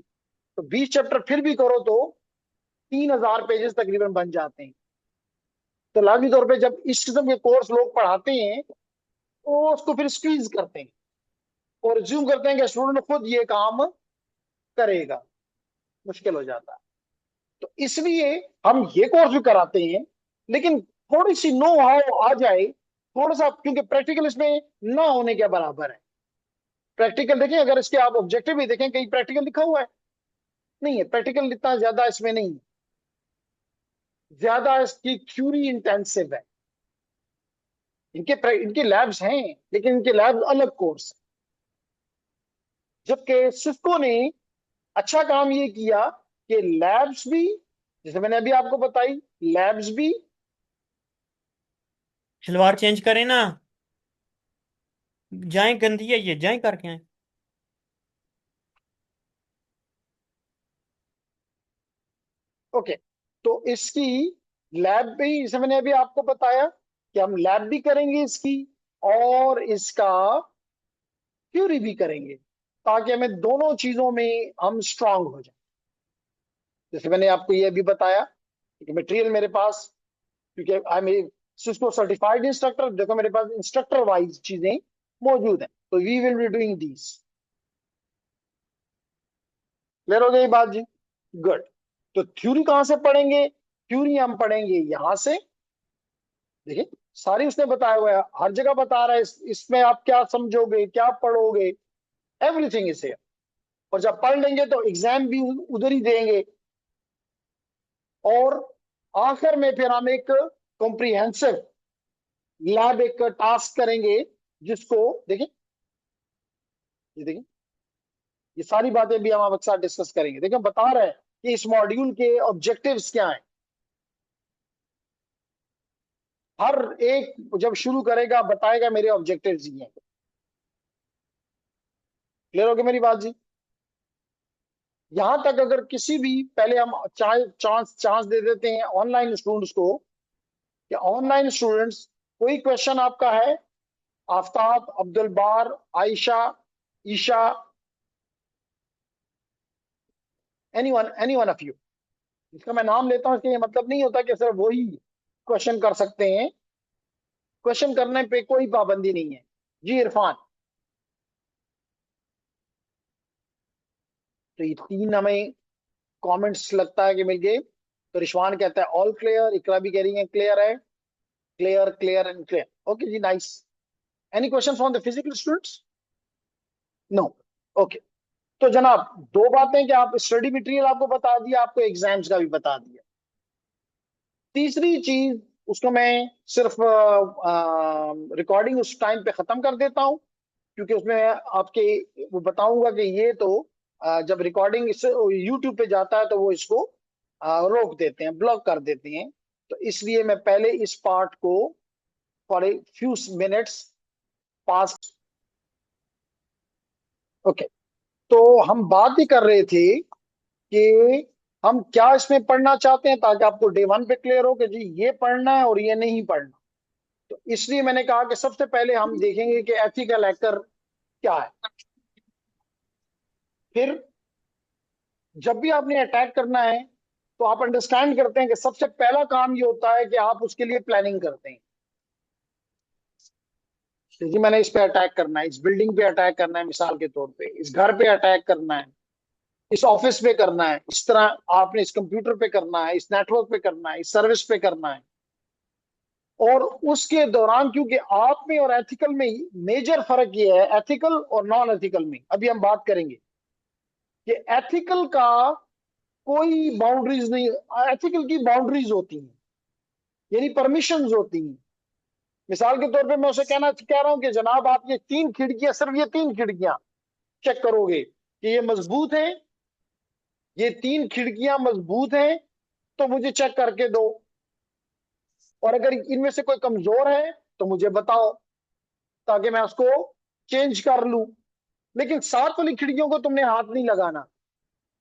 तो 20 चैप्टर फिर भी करो तो 3000 पेजेस तकरीबन बन जाते हैं। तो लाजमी तौर पे जब इस किस्म के कोर्स लोग पढ़ाते हैं तो उसको फिर स्क्वीज करते हैं और ज्यूम करते हैं कि स्टूडेंट खुद ये काम करेगा। मुश्किल हो जाता है। तो इसलिए हम ये कोर्स भी कराते हैं, लेकिन थोड़ी सी नो हाउ आ जाए थोड़ा सा, क्योंकि प्रैक्टिकल इसमें ना होने के बराबर है। प्रैक्टिकल देखें, अगर इसके आप ऑब्जेक्टिव भी देखें कहीं प्रैक्टिकल लिखा हुआ है? नहीं है। प्रैक्टिकल इतना ज्यादा इसमें नहीं है, ज्यादा इसकी थ्योरी इंटेंसिव है। इनके लैब्स हैं, लेकिन इनके लैब्स अलग कोर्स। जबकि सिस्को ने अच्छा काम ये किया कि लैब्स भी, जैसे मैंने अभी आपको बताई, लैब्स भी। सलवार चेंज करें ना, जाएं, गंदी है ये, जाएं करके आए। ओके, तो इसकी लैब भी, जैसे मैंने अभी आपको बताया कि हम लैब भी करेंगे इसकी और इसका थ्योरी भी करेंगे, ताकि हमें दोनों चीजों में हम स्ट्रांग हो जाए। जैसे मैंने आपको ये भी बताया कि मटेरियल मेरे पास, क्योंकि I am Cisco certified instructor, देखो मेरे पास इंस्ट्रक्टर वाइज चीजें मौजूद हैं, तो we will be doing these. Clear हो गई बात जी? गुड। तो थ्योरी कहां से पढ़ेंगे? थ्योरी हम पढ़ेंगे यहां से। देखिए, सारी उसने बताया हुआ है, हर जगह बता रहा है इसमें आप क्या समझोगे, क्या पढ़ोगे, एवरीथिंग इज हियर। और जब पढ़ लेंगे तो एग्जाम भी उधर ही देंगे। और आखिर में फिर हम एक कॉम्प्रिहेंसिव लैब एक टास्क करेंगे, जिसको देखिए, ये देखिए, ये सारी बातें भी हम आपके साथ डिस्कस करेंगे। देखिए, हम बता रहे हैं कि इस मॉड्यूल के ऑब्जेक्टिव्स क्या हैं। हर एक जब शुरू करेगा बताएगा मेरे ऑब्जेक्टिव्स ये हैं। क्लियर हो गया मेरी बात जी? यहां तक अगर किसी भी, पहले हम चांस चांस दे देते हैं ऑनलाइन स्टूडेंट्स को, कि ऑनलाइन स्टूडेंट्स कोई क्वेश्चन आपका है, Aftab, Abdul Bar, Ayesha, Isha, any one of you, इसका मैं नाम लेता हूं इसका ये मतलब नहीं होता कि सिर्फ वही क्वेश्चन कर सकते हैं। क्वेश्चन करने पे कोई पाबंदी नहीं है। जी इरफान। तो ये तीन हमें कमेंट्स लगता है कि मिल गए। तो रिशवान कहता है ऑल क्लियर, इकरा भी कह रही है क्लियर है, clear clear and clear. Okay जी, nice. Any question from the physical students? No. Okay. तो जनाब, दो बातें कि आप स्टडी मटेरियल आपको बता दिया, आपको एग्जाम्स का भी बता दिया। तीसरी चीज, उसको मैं सिर्फ रिकॉर्डिंग उस टाइम पे खत्म कर देता हूं, क्योंकि उसमें आपके वो बताऊंगा कि ये तो जब रिकॉर्डिंग इस यूट्यूब पे जाता है तो वो इसको रोक देते हैं, ब्लॉक कर देते हैं। तो इसलिए मैं पहले इस पार्ट को for a few minutes pass. Okay. तो हम बात ही कर रहे थे कि हम क्या इसमें पढ़ना चाहते हैं, ताकि आपको डे 1 पे क्लियर हो कि जी ये पढ़ना है और ये नहीं पढ़ना। तो इसलिए मैंने कहा कि सबसे पहले हम देखेंगे कि एथिकल हैकर क्या है। फिर जब भी आपने अटैक करना है तो आप अंडरस्टैंड करते हैं कि सबसे पहला काम ये होता है कि आप उसके लिए प्लानिंग करते हैं कि जी मैंने इस पे अटैक करना है, इस बिल्डिंग पे अटैक करना है, मिसाल के तौर पे इस घर पे अटैक करना है, इस ऑफिस पे करना है, इस तरह आपने इस कंप्यूटर पे करना है, इस नेटवर्क पे करना है, इस सर्विस पे करना है। और उसके दौरान, क्योंकि आप में और एथिकल में मेजर फर्क ये है, एथिकल और नॉन एथिकल में अभी हम बात करेंगे कि एथिकल का कोई बाउंड्रीज नहीं, एथिकल की बाउंड्रीज होती हैं, यानी परमिशंस होती हैं। मिसाल के तौर पे मैं उसे कह रहा हूं कि जनाब आप ये 3 खिड़कियां, सिर्फ ये 3 खिड़कियां चेक करोगे कि ये मजबूत है, ये 3 खिड़कियां मजबूत हैं, तो मुझे चेक करके दो। और अगर इनमें से कोई कमजोर है तो मुझे बताओ, ताकि मैं उसको चेंज कर लूं। लेकिन 7 वाली खिड़कियों को तुमने हाथ नहीं लगाना।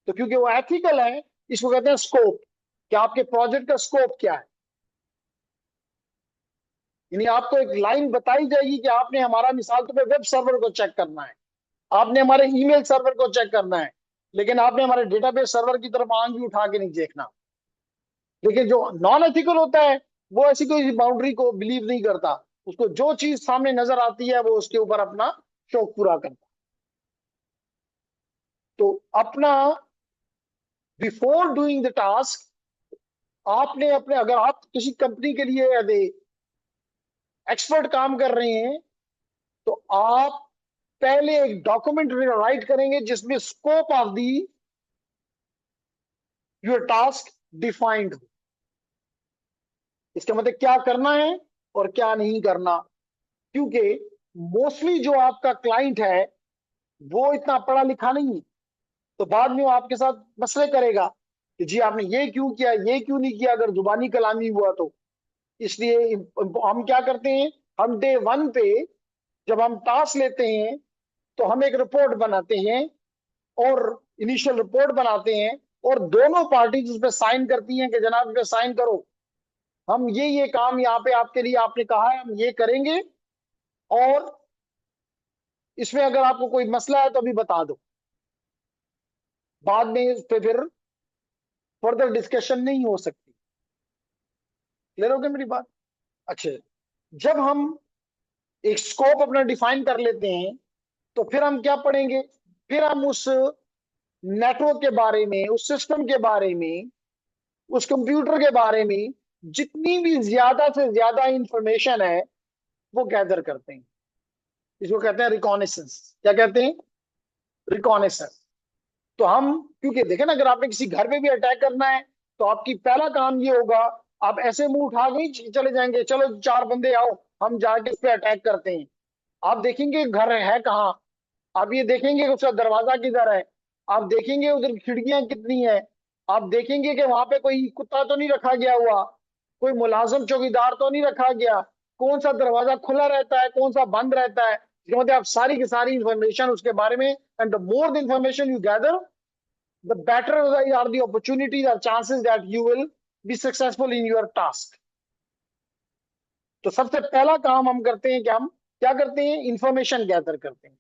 तो क्योंकि वो एथिकल है, इसको कहते हैं स्कोप, कि आपके प्रोजेक्ट का स्कोप क्या है। यानी आपको एक लाइन बताई जाएगी कि आपने हमारा मिसाल तो वेब सर्वर को चेक करना है, आपने हमारे ईमेल सर्वर को चेक करना है, लेकिन आपने हमारे डेटाबेस सर्वर की तरफ आंख भी उठा के नहीं देखना। लेकिन जो नॉन एथिकल होता है वो ऐसी कोई बाउंड्री को बिलीव नहीं करता, उसको जो चीज सामने नजर आती है वो उसके ऊपर अपना शौक पूरा करता। तो अपना बिफोर डूइंग द टास्क, आपने अपने, अगर आप किसी कंपनी के लिए एज एक्सपर्ट काम कर रहे हैं, तो आप पहले एक डॉक्यूमेंट राइट करेंगे जिसमें scope of the your task defined हो। इसका मतलब क्या करना है और क्या नहीं करना। क्योंकि मोस्टली जो आपका क्लाइंट है वो इतना पढ़ा लिखा नहीं है, तो बाद में वो आपके साथ मसले करेगा कि जी आपने ये क्यों किया, ये क्यों नहीं किया, अगर जुबानी कलामी हुआ तो। इसलिए हम क्या करते हैं, हम डे वन पे जब हम टास्क लेते हैं तो हम एक रिपोर्ट बनाते हैं, और इनिशियल रिपोर्ट बनाते हैं, और दोनों पार्टी जिस पे साइन करती हैं कि जनाब इस पे साइन करो, हम ये काम यहाँ पे आपके लिए आपने कहा है हम ये करेंगे, और इसमें अगर आपको कोई मसला है तो अभी बता दो। बाद में इस पे फिर फर्दर डिस्कशन नहीं हो सकती। क्लियर हो गया मेरी बात? अच्छा, जब हम एक स्कोप अपना डिफाइन कर लेते हैं तो फिर हम क्या पढ़ेंगे, फिर हम उस नेटवर्क के बारे में, उस सिस्टम के बारे में, उस कंप्यूटर के बारे में जितनी भी ज्यादा से ज्यादा इंफॉर्मेशन है वो गैदर करते हैं। इसको कहते हैं रिकॉनेसेंस। क्या कहते हैं? रिकॉनेसेंस। तो हम, क्योंकि देखें ना, अगर आपने किसी घर पे भी अटैक करना है तो आपकी पहला काम ये होगा, आप ऐसे मुंह उठा के ही चले जाएंगे, चलो चार बंदे आओ हम जाके इस पे अटैक करते हैं। आप देखेंगे घर है कहाँ, आप ये देखेंगे कि उसका दरवाजा किधर है, आप देखेंगे उधर खिड़कियां कितनी है, आप देखेंगे कि वहां पे कोई कुत्ता तो नहीं रखा गया हुआ, कोई मुलाजिम चौकीदार तो नहीं रखा गया, कौन सा दरवाजा खुला रहता है, कौन सा बंद रहता है। इसका मतलब आप सारी की सारी इंफॉर्मेशन उसके बारे में, and the more the information you gather, the better are the opportunities or chances that you will be successful in your task. तो सबसे पहला काम हम करते हैं कि हम क्या करते हैं, इंफॉर्मेशन गैदर करते हैं।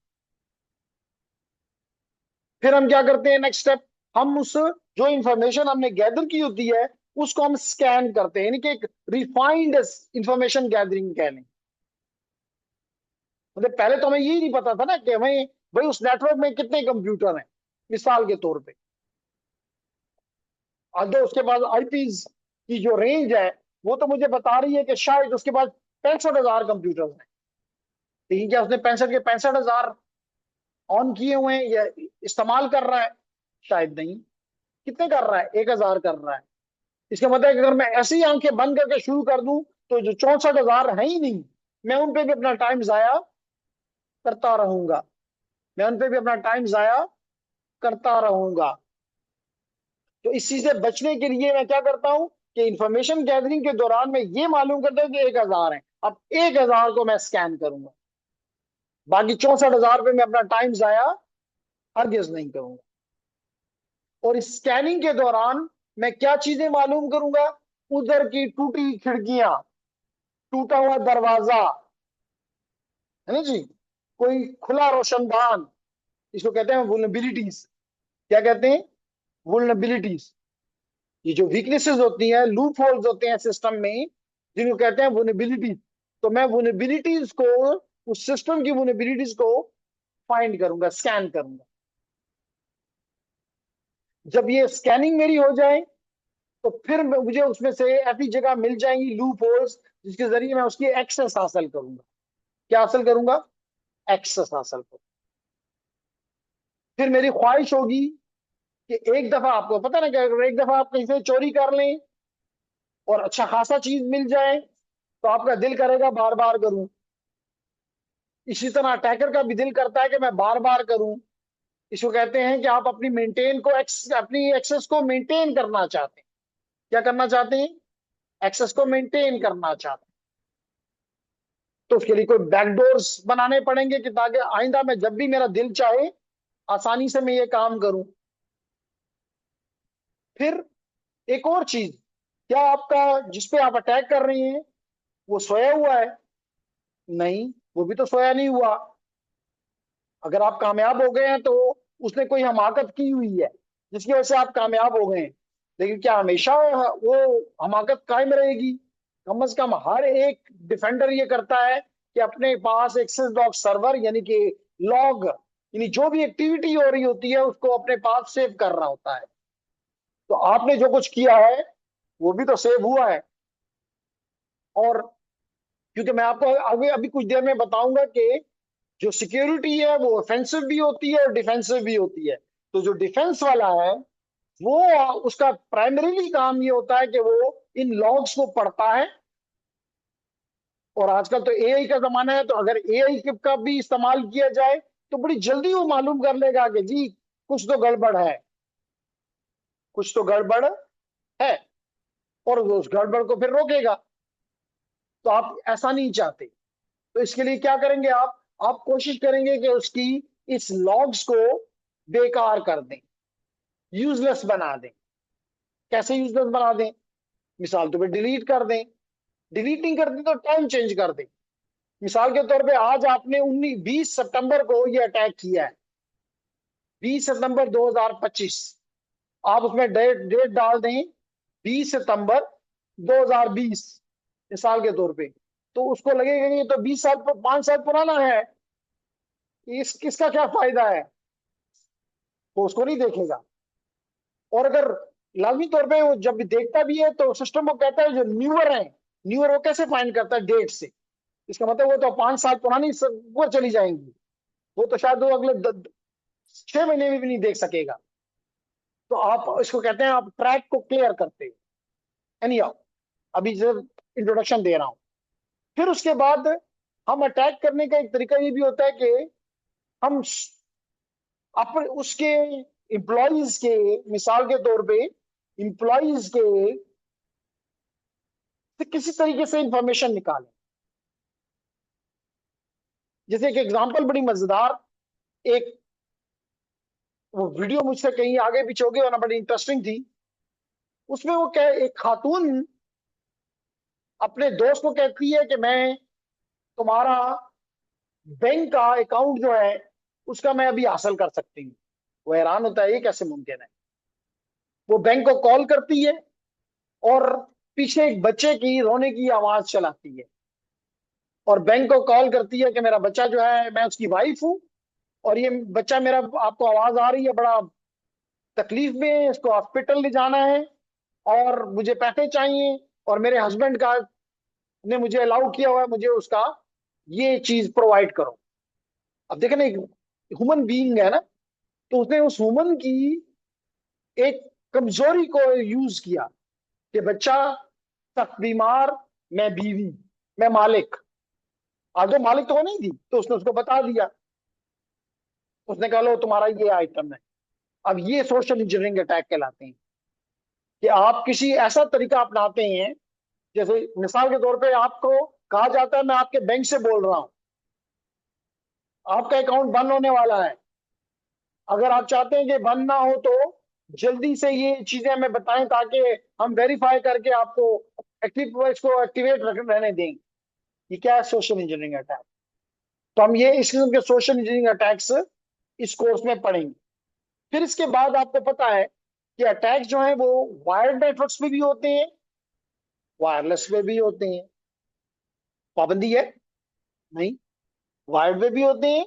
फिर हम क्या करते हैं, नेक्स्ट स्टेप, हम उस जो इंफॉर्मेशन हमने गैदर की होती है उसको हम स्कैन करते हैं, यानी कि एक रिफाइंड इंफॉर्मेशन गैदरिंग कह लें। मतलब पहले तो हमें यही नहीं पता था ना कि हमें भाई उस नेटवर्क में कितने कंप्यूटर हैं, मिसाल के तौर पे। अगर उसके पास आईपीज की जो रेंज है वो तो मुझे बता रही है कि शायद उसके पास 65,000 कंप्यूटर हैं। लेकिन क्या उसने 65 के 65,000 ऑन किए हुए हैं या इस्तेमाल कर रहा है? शायद नहीं। कितने कर रहा है? 1,000 कर रहा है। इसका मतलब है कि अगर मैं ऐसी ही आंखें बंद करके शुरू कर दूं तो जो 64,000 है ही नहीं, मैं उन पे भी अपना टाइम जाया करता रहूंगा, मैं उन पे भी अपना टाइम जाया करता रहूंगा। तो इस चीज से बचने के लिए मैं क्या करता हूं कि इंफॉर्मेशन गैदरिंग के दौरान मैं ये मालूम करता हूं कि 1,000 है, अब 1,000 को मैं स्कैन करूंगा, बाकी 64,000 पे मैं अपना टाइम जाया हरगिज नहीं करूंगा। और इस स्कैनिंग के दौरान मैं क्या चीजें मालूम करूंगा, उधर की टूटी खिड़कियां, टूटा हुआ दरवाजा, है ना जी, कोई खुला रोशनदान, इसको कहते हैं वुलनरेबिलिटीज। क्या कहते हैं? वुलनरेबिलिटीज। ये जो वीकनेसेस होती हैं, लूप होल्स होते हैं सिस्टम में, जिनको कहते हैं वुलनरेबिलिटीज। तो मैं वुलनरेबिलिटीज को, उस सिस्टम की वुलनरेबिलिटीज को फाइंड करूंगा, स्कैन करूंगा। जब ये स्कैनिंग मेरी हो जाए तो फिर मुझे उसमें से ऐसी जगह मिल जाएंगी, लूप होल्स, जिसके जरिए मैं उसकी एक्सेस हासिल करूंगा। क्या हासिल करूंगा? एक्सेस हासिल करूंगा। फिर मेरी ख्वाहिश होगी कि एक दफा, आपको पता ना, कि अगर एक दफा आप कहीं से चोरी कर लें और अच्छा खासा चीज मिल जाए तो आपका दिल करेगा बार बार करूं। इसी तरह अटैकर का भी दिल करता है कि मैं बार बार करूं। इसको कहते हैं कि आप अपनी अपनी एक्सेस को मेंटेन करना चाहते हैं। क्या करना चाहते हैं? एक्सेस को मेंटेन करना चाहते हैं। तो उसके लिए कोई बैकडोर्स बनाने पड़ेंगे कि ताकि आइंदा में जब भी मेरा दिल चाहे आसानी से मैं ये काम करूं। फिर एक और चीज, क्या आपका जिस पे आप अटैक कर रही हैं वो सोया हुआ है? नहीं, वो भी तो सोया नहीं हुआ। अगर आप कामयाब हो गए हैं तो उसने कोई हमाकत की हुई है जिसकी वजह से आप कामयाब हो गए हैं। लेकिन क्या हमेशा वो हमाकत कायम रहेगी? कम से कम हर एक डिफेंडर ये करता है कि अपने पास एक्सेस लॉग सर्वर, यानी कि लॉग, यानी जो भी एक्टिविटी हो रही होती है उसको अपने पास सेव कर रहा होता है। तो आपने जो कुछ किया है वो भी तो सेव हुआ है। और क्योंकि मैं आपको अभी अभी कुछ देर में बताऊंगा कि जो सिक्योरिटी है वो ऑफेंसिव भी होती है और डिफेंसिव भी होती है। तो जो डिफेंस वाला है वो, उसका प्राइमरीली काम ये होता है कि वो इन लॉग्स को पढ़ता है। और आजकल तो एआई का जमाना है, तो अगर एआई का भी इस्तेमाल किया जाए तो बड़ी जल्दी वो मालूम कर लेगा कि जी कुछ तो गड़बड़ है, कुछ तो गड़बड़ है, और वो उस गड़बड़ को फिर रोकेगा। तो आप ऐसा नहीं चाहते। तो इसके लिए क्या करेंगे आप कोशिश करेंगे कि उसकी इस लॉग्स को बेकार कर दें, यूजलेस बना दें। कैसे यूजलेस बना दें? मिसाल तो पे डिलीट कर दें। डिलीट नहीं करते तो टाइम चेंज कर दें। मिसाल के तौर पे आज आपने 20 सितंबर को ये अटैक किया है, 20 सितंबर 2025। आप उसमें डेट डेट डाल दें 20 सितंबर 2020, मिसाल के तौर पे। तो उसको लगेगा कि ये तो 20 साल 5 साल पुराना है, इसका क्या फायदा है? वो उसको नहीं देखेगा। और अगर लाजमी तौर पे वो जब भी देखता भी है तो सिस्टम को कहता है जो न्यूअर है, न्यूअर वो कैसे फाइंड करता है? डेट से। इसका मतलब वो तो 5 साल पुरानी वो चली जाएंगी, वो तो शायद वो अगले 6 महीने में भी नहीं देख सकेगा। तो आप इसको कहते हैं आप ट्रैक को क्लियर करते हो। एनी हाउ, अभी सिर्फ इंट्रोडक्शन दे रहा हूं। फिर उसके बाद हम अटैक करने का एक तरीका ये भी होता है कि हम अपने उसके एम्प्लॉयज के, मिसाल के तौर पे एम्प्लॉयज के से किसी तरीके से इंफॉर्मेशन निकालें। जैसे एक एग्जांपल बड़ी मजेदार, एक वो वीडियो मुझसे कहीं आगे पीछे हो गई वरना बड़ी इंटरेस्टिंग थी। उसमें वो कह एक खातून अपने दोस्त को कहती है कि मैं तुम्हारा बैंक का अकाउंट जो है उसका मैं अभी हासिल कर सकती हूँ। वो हैरान होता है ये कैसे मुमकिन है। वो बैंक को कॉल करती है और पीछे एक बच्चे की रोने की आवाज चलाती है, और बैंक को कॉल करती है कि मेरा बच्चा जो है, मैं उसकी वाइफ हूँ, और ये बच्चा मेरा, आपको आवाज आ रही है, बड़ा तकलीफ में है, इसको हॉस्पिटल ले जाना है और मुझे पैसे चाहिए, और मेरे हस्बैंड का ने मुझे अलाउ किया हुआ है, मुझे उसका ये चीज प्रोवाइड करो। अब देखे ना, एक ह्यूमन बीइंग है ना, तो उसने उस ह्यूमन की एक कमजोरी को यूज किया कि बच्चा सख्त बीमार, मैं बीवी, मैं मालिक। आगे मालिक तो वो नहीं थी, तो उसने उसको बता दिया। उसने कहा लो तुम्हारा ये आइटम है। अब ये सोशल इंजीनियरिंग अटैक कहलाते हैं कि आप किसी ऐसा तरीका अपनाते हैं, जैसे मिसाल के तौर पे आपको कहा जाता है मैं आपके बैंक से बोल रहा हूं, आपका अकाउंट बंद होने वाला है, अगर आप चाहते हैं कि बंद ना हो तो जल्दी से ये चीजें हमें बताएं ताकि हम वेरीफाई करके आपको एक्टिव इसको एक्टिवेट रहने दें। ये क्या है? Social engineering attack. तो हम ये इस किस्म के सोशल इंजीनियरिंग अटैक्स इस कोर्स में पढ़ेंगे। फिर इसके बाद आपको पता है कि अटैक जो है वो वायर्ड नेटवर्क्स में भी होते हैं, वायरलेस में भी होते हैं। पाबंदी है? नहीं। वायर्ड में भी होते हैं,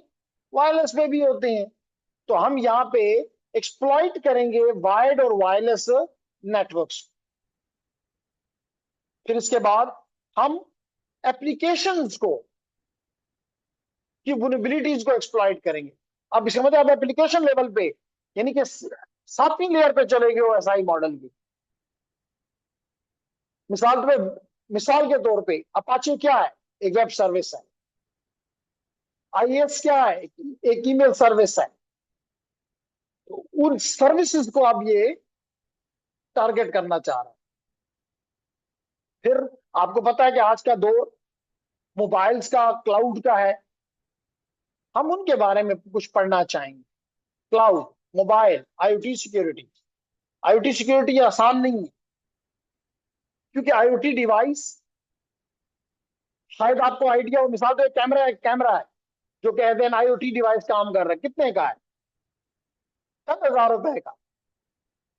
वायरलेस में भी होते हैं। तो हम यहाँ पे एक्सप्लॉइट करेंगे वायर्ड और वायरलेस नेटवर्क्स। फिर इसके बाद हम एप्लीकेशंस को की वल्नरेबिलिटीज को एक्सप्लॉइट करेंगे। अब इसका मतलब एप्लीकेशन लेवल पे, यानी कि 7वीं लेयर पे चलेगी वो एसआई मॉडल की। मिसाल पे मिसाल के तौर पे अपाचे क्या है? एक वेब सर्विस है। आईएएस क्या है? एक ईमेल सर्विस है। तो उन सर्विसेज को आप ये टारगेट करना चाह रहे हैं। फिर आपको पता है कि आज का दौर मोबाइल्स का, क्लाउड का है। हम उनके बारे में कुछ पढ़ना चाहेंगे। Cloud, mobile, IoT security. IoT security आसान नहीं है, क्योंकि आईओटी डिवाइस शायद आपको आइडिया हो, मिसाल तो एक कैमरा है जो कहते हैं आईओटी डिवाइस काम कर रहा है, कितने का है? 10,000 रुपए का।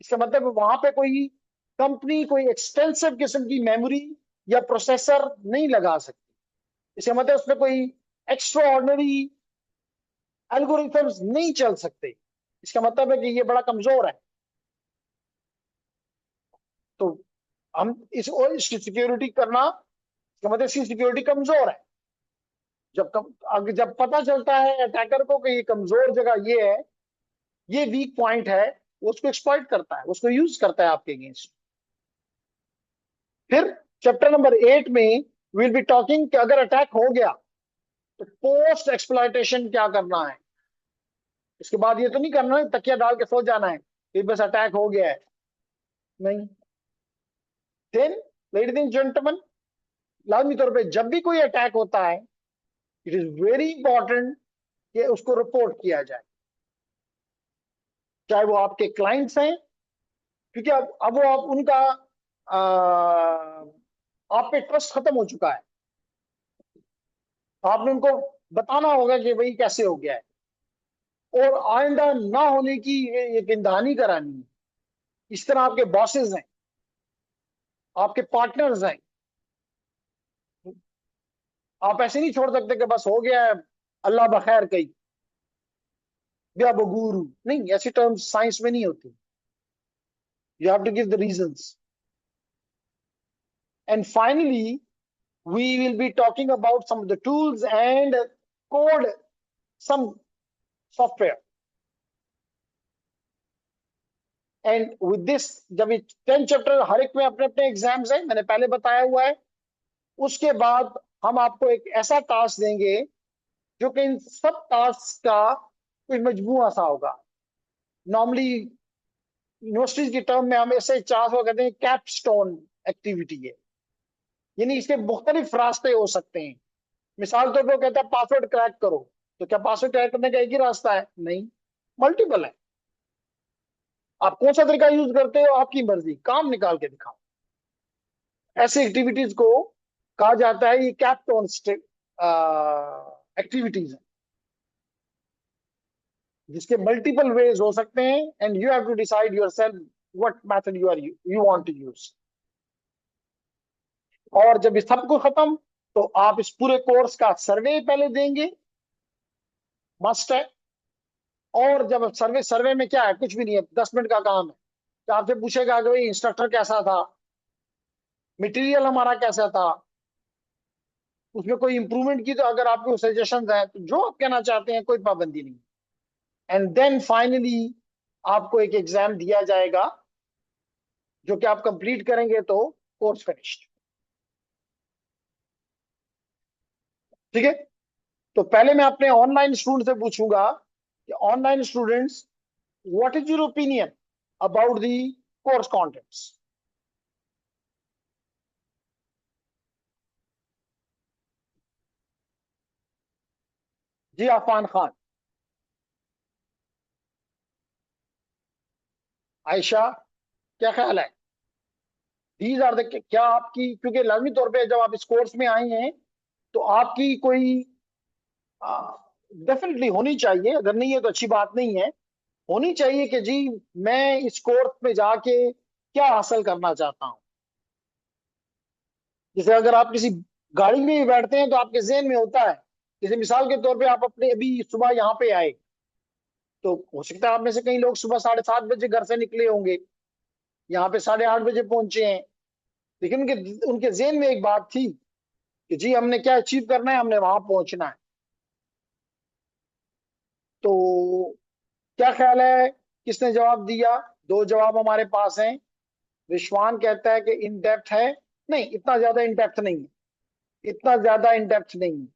इसका मतलब वहां पे कोई कंपनी कोई एक्सटेंसिव किस्म की मेमोरी या प्रोसेसर नहीं लगा सकती। इसका मतलब उसमें कोई एक्स्ट्रा ऑर्डिनरी एल्गोरिथम्स नहीं चल सकते। इसका मतलब है कि ये बड़ा कमजोर है। तो हम इसकी सिक्योरिटी करना, इसका मतलब इसकी सिक्योरिटी कमजोर है। जब पता चलता है अटैकर को कि ये कमजोर जगह ये है, ये वीक पॉइंट है, वो उसको एक्सप्लॉइट करता है, उसको यूज करता है आपके अगेंस्ट। फिर चैप्टर नंबर 8 में विल बी टॉकिंग कि अगर अटैक हो गया तो पोस्ट एक्सप्लॉइटेशन क्या करना है। इसके बाद ये तो नहीं करना है तकिया डाल के सो जाना है कि बस अटैक हो गया है, नहीं। देन लेडीज एंड जेंटलमैन, लाजमी तौर पे जब भी कोई अटैक होता है, इट इज वेरी इंपॉर्टेंट कि उसको रिपोर्ट किया जाए, चाहे वो आपके क्लाइंट्स हैं, क्योंकि अब वो आप उनका आप पे ट्रस्ट खत्म हो चुका है। तो आपने उनको बताना होगा कि भाई कैसे हो गया है, और आइंदा ना होने की ये गिनदहानी करानी है। इस तरह आपके बॉसेस हैं, आपके पार्टनर्स हैं, आप ऐसे नहीं छोड़ सकते कि बस हो गया है, अल्लाह बखैर कही, या बगूरू नहीं, ऐसी टर्म्स साइंस में नहीं होती। You have to give the reasons. And finally we will be talking about some of the tools and code some software. And with this, जब ये 10 चैप्टर हर एक में अपने अपने एग्जाम्स हैं, मैंने पहले बताया हुआ है, उसके बाद हम आपको एक ऐसा टास्क देंगे जो कि इन सब टास्क का कोई मजमुआ सा होगा। नॉर्मली यूनिवर्सिटीज की टर्म में हम ऐसे टास्क को कहते हैं कैपस्टोन एक्टिविटी है, यानी इसके मुख्तलिफ रास्ते हो सकते हैं। मिसाल तौर पर वो कहता है पासवर्ड क्रैक करो, तो क्या पासवर्ड क्रैक करने का एक ही रास्ता है? नहीं, मल्टीपल है। आप कौन सा तरीका यूज करते हो आपकी मर्जी, काम निकाल के दिखाओ। ऐसी एक्टिविटीज को कहा जाता है ये कैप्टोन एक्टिविटीज है, जिसके मल्टीपल वेज हो सकते हैं, and you have to decide yourself what method you want to use. और जब इस सब को खत्म, तो आप इस पूरे कोर्स का सर्वे पहले देंगे, मस्ट है। और जब सर्वे सर्वे में क्या है, कुछ भी नहीं है, 10 मिनट का काम है। तो आपसे पूछेगा कि भाई इंस्ट्रक्टर कैसा था, मटेरियल हमारा कैसा था, उसमें कोई इंप्रूवमेंट की तो अगर आपको सजेशन है तो जो आप कहना चाहते हैं, कोई पाबंदी नहीं। एंड देन फाइनली आपको एक एग्जाम दिया जाएगा जो कि आप कंप्लीट करेंगे तो कोर्स फिनिश्ड। ठीक है। तो पहले मैं अपने ऑनलाइन स्टूडेंट से पूछूंगा कि online students, what is your opinion about the course contents. जी अफान खान, आयशा, क्या ख्याल है? दीज आर द, क्या आपकी, क्योंकि लाजमी तौर पे जब आप इस कोर्स में आए हैं तो आपकी कोई डेफिनेटली होनी चाहिए, अगर नहीं है तो अच्छी बात नहीं है, होनी चाहिए कि जी मैं इस कोर्स में जाके क्या हासिल करना चाहता हूँ। जैसे अगर आप किसी गाड़ी में भी बैठते हैं तो आपके जहन में होता है, जैसे मिसाल के तौर पे आप अपने अभी सुबह यहाँ पे आए, तो हो सकता है आप में से कई लोग सुबह 7:30 बजे घर से निकले होंगे, यहाँ पे 8:30 बजे पहुंचे हैं। लेकिन उनके उनके जहन में एक बात थी कि जी हमने क्या अचीव करना है, हमने वहां पहुंचना है। तो क्या ख्याल है, किसने जवाब दिया? दो जवाब हमारे पास हैं। विश्वान कहता है कि इन डेप्थ है, नहीं इतना ज्यादा इन डेप्थ नहीं है, इतना ज्यादा इन डेप्थ नहीं है।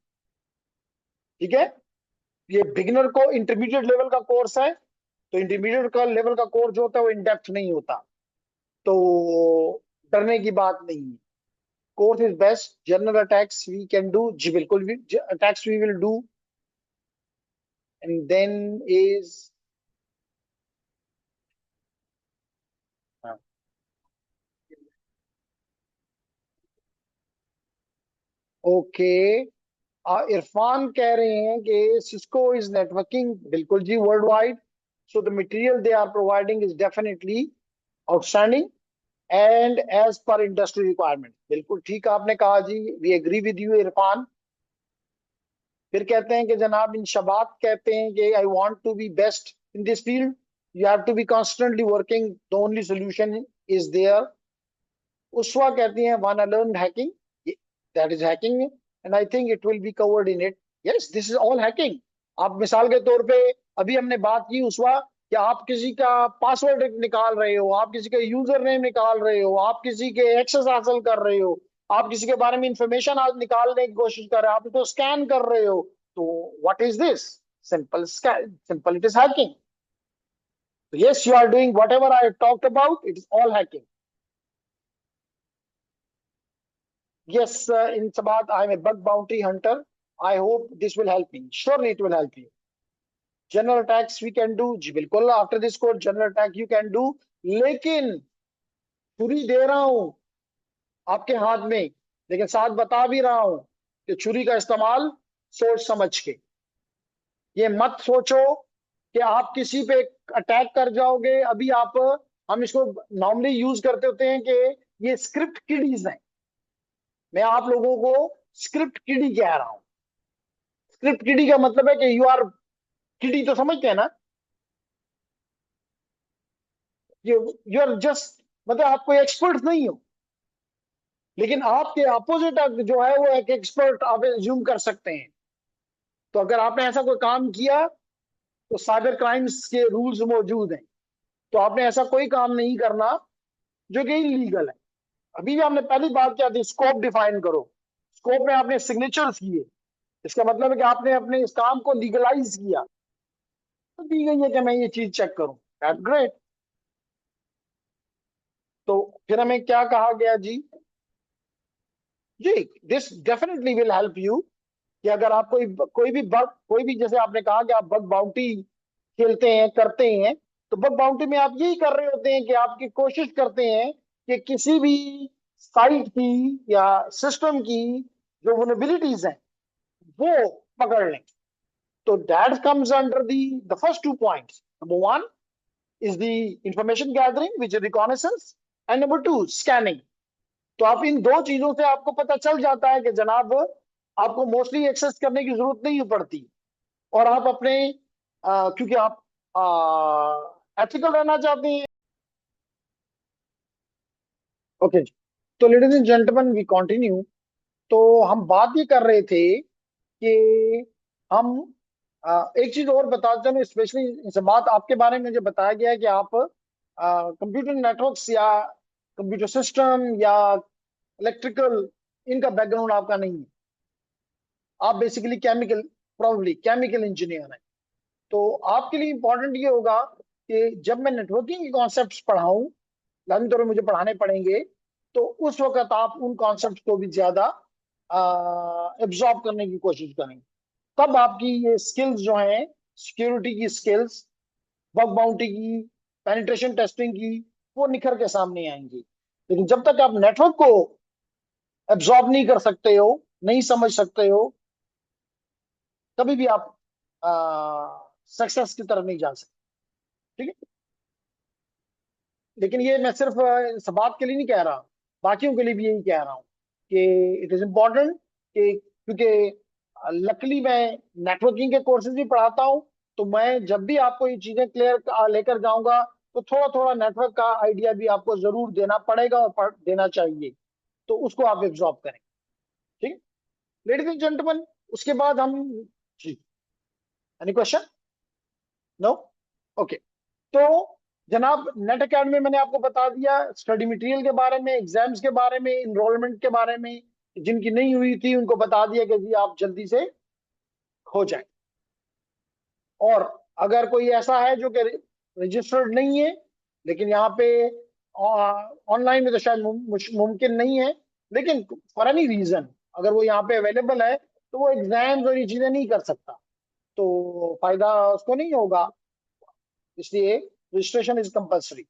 ठीक है, ये बिगिनर को इंटरमीडिएट लेवल का कोर्स है, तो इंटरमीडिएट का लेवल का कोर्स जो होता है वो इन डेप्थ नहीं होता, तो डरने की बात नहीं है। Course is best, general attacks we can do, जी बिल्कुल भी attacks we will do. And then is, okay, Irfan कह रहे हैं कि सिस्को इज नेटवर्किंग, बिल्कुल जी, world wide. So the material they are providing is definitely outstanding and as per industry requirement. बिल्कुल ठीक आपने कहा जी, we agree with you Irfan. फिर कहते हैं कि जनाब इन शबात कहते हैं कि I want to be best in this field, you have to be constantly working, the only solution is there. उसवा कहती हैं wanna learn hacking, that is hacking and I think it will be covered in it. Yes, this is all hacking. आप मिसाल के तौर पे अभी हमने बात की उसवा कि आप किसी का पासवर्ड निकाल रहे हो, आप किसी का यूजर नेम निकाल रहे हो, आप किसी के एक्सेस हासिल कर रहे हो, आप किसी के बारे में इंफॉर्मेशन आज निकालने की कोशिश कर रहे हो, आप उसको स्कैन कर रहे हो। तो what is this? Simple scan, simple, it is hacking. Yes, you are doing whatever I talked about, it is all hacking. Yes, in Sabat, I'm a bug bounty hunter. I hope this will help me. Surely it will help you. General attacks we can do. जी बिल्कुल, after this code general attack you can do. लेकिन छुरी दे रहा हूं आपके हाथ में, लेकिन साथ बता भी रहा हूं कि छुरी का इस्तेमाल सोच समझ के। ये मत सोचो कि आप किसी पे अटैक कर जाओगे। अभी आप, हम इसको नॉर्मली यूज करते होते हैं कि ये स्क्रिप्ट किडीज हैं। मैं आप लोगों को स्क्रिप्ट किडी कह रहा हूं। स्क्रिप्ट किडी का मतलब है कि यू आर किडी, तो समझते हैं ना? यू आर जस्ट, मतलब आप कोई एक्सपर्ट नहीं हो, लेकिन आपके अपोजिट जो है वो एक एक्सपर्ट आप एज्यूम कर सकते हैं। तो अगर आपने ऐसा कोई काम किया तो साइबर क्राइम्स के रूल्स मौजूद हैं। तो आपने ऐसा कोई काम नहीं करना जो कि इलीगल है। अभी भी हमने पहली बात क्या थी, स्कोप डिफाइन करो। स्कोप में आपने सिग्नेचर्स किए, इसका मतलब है कि आपने अपने इस काम को लीगलाइज किया। तो दी गई है कि मैं ये चीज चेक करूं, दैट ग्रेट। तो फिर हमें क्या कहा गया जी? जी, this definitely will help you कि अगर आप कोई भी बग, कोई भी, जैसे आपने कहा कि आप बग बाउंटी खेलते हैं, करते हैं, तो बग बाउंटी में आप यही कर रहे होते हैं कि आपकी कोशिश करते हैं कि किसी भी साइट की या सिस्टम की जो वल्नरेबिलिटीज हैं वो पकड़ लें। तो that comes under the first 2 points. Number 1 is the information gathering, which is reconnaissance, and number 2 scanning। तो आप इन दो चीजों से आपको पता चल जाता है कि जनाब आपको मोस्टली एक्सेस करने की जरूरत नहीं पड़ती, और आप अपने क्योंकि आप एथिकल रहना चाहते हैं। ओके, तो ladies and gentleman we continue. तो हम बात ये कर रहे थे कि हम एक चीज और बताते हैं, स्पेशली इस बात आपके बारे में जो बताया गया है कि आप कंप्यूटर नेटवर्क्स या कंप्यूटर सिस्टम या इलेक्ट्रिकल, इनका बैकग्राउंड आपका नहीं है। आप basically chemical, probably chemical engineer हैं। तो आपके लिए इंपॉर्टेंट ये होगा कि जब मैं नेटवर्किंग के कॉन्सेप्ट्स पढ़ाऊं, लाजमी तौर पर मुझे पढ़ाने पड़ेंगे, तो उस वक्त आप उन कॉन्सेप्ट को भी ज्यादा एब्जॉर्ब करने की कोशिश करेंगे। तब आपकी ये स्किल्स जो हैं, सिक्योरिटी की स्किल्स, बग बाउंटी की, पेनिट्रेशन टेस्टिंग की, वो निखर के सामने आएंगी। लेकिन जब तक आप नेटवर्क को एब्जॉर्ब नहीं कर सकते हो, नहीं समझ सकते हो, कभी भी आप सक्सेस की तरफ नहीं जा सकते। ठीक है, लेकिन ये मैं सिर्फ इस बात के लिए नहीं कह रहा, बाकियों के लिए भी यही कह रहा हूँ कि इट इज इम्पोर्टेंट कि, क्योंकि लकली मैं नेटवर्किंग के कोर्सेज भी पढ़ाता हूँ, तो मैं जब भी आपको ये चीजें क्लियर लेकर जाऊंगा तो थोड़ा थोड़ा नेटवर्क का आइडिया भी आपको जरूर देना पड़ेगा और देना चाहिए। तो उसको आप एब्जॉर्ब करें। ठीक है लेडीज एंड जेंटलमैन, उसके बाद हम, जी, एनी क्वेश्चन? नो? ओके। तो जनाब नेट अकेडमी मैंने आपको बता दिया स्टडी मटेरियल के बारे में, एग्जाम्स के बारे में, इनरोलमेंट के बारे में। जिनकी नहीं हुई थी उनको बता दिया कि जी आप जल्दी से हो जाए। और अगर कोई ऐसा है जो कि रजिस्टर्ड नहीं है, लेकिन यहाँ पे ऑनलाइन में तो शायद मुमकिन नहीं है, लेकिन फॉर एनी रीजन अगर वो यहाँ पे अवेलेबल है तो वो एग्जाम्स और ये चीजें नहीं कर सकता, तो फायदा उसको नहीं होगा। इसलिए रजिस्ट्रेशन इज कंपल्सरी।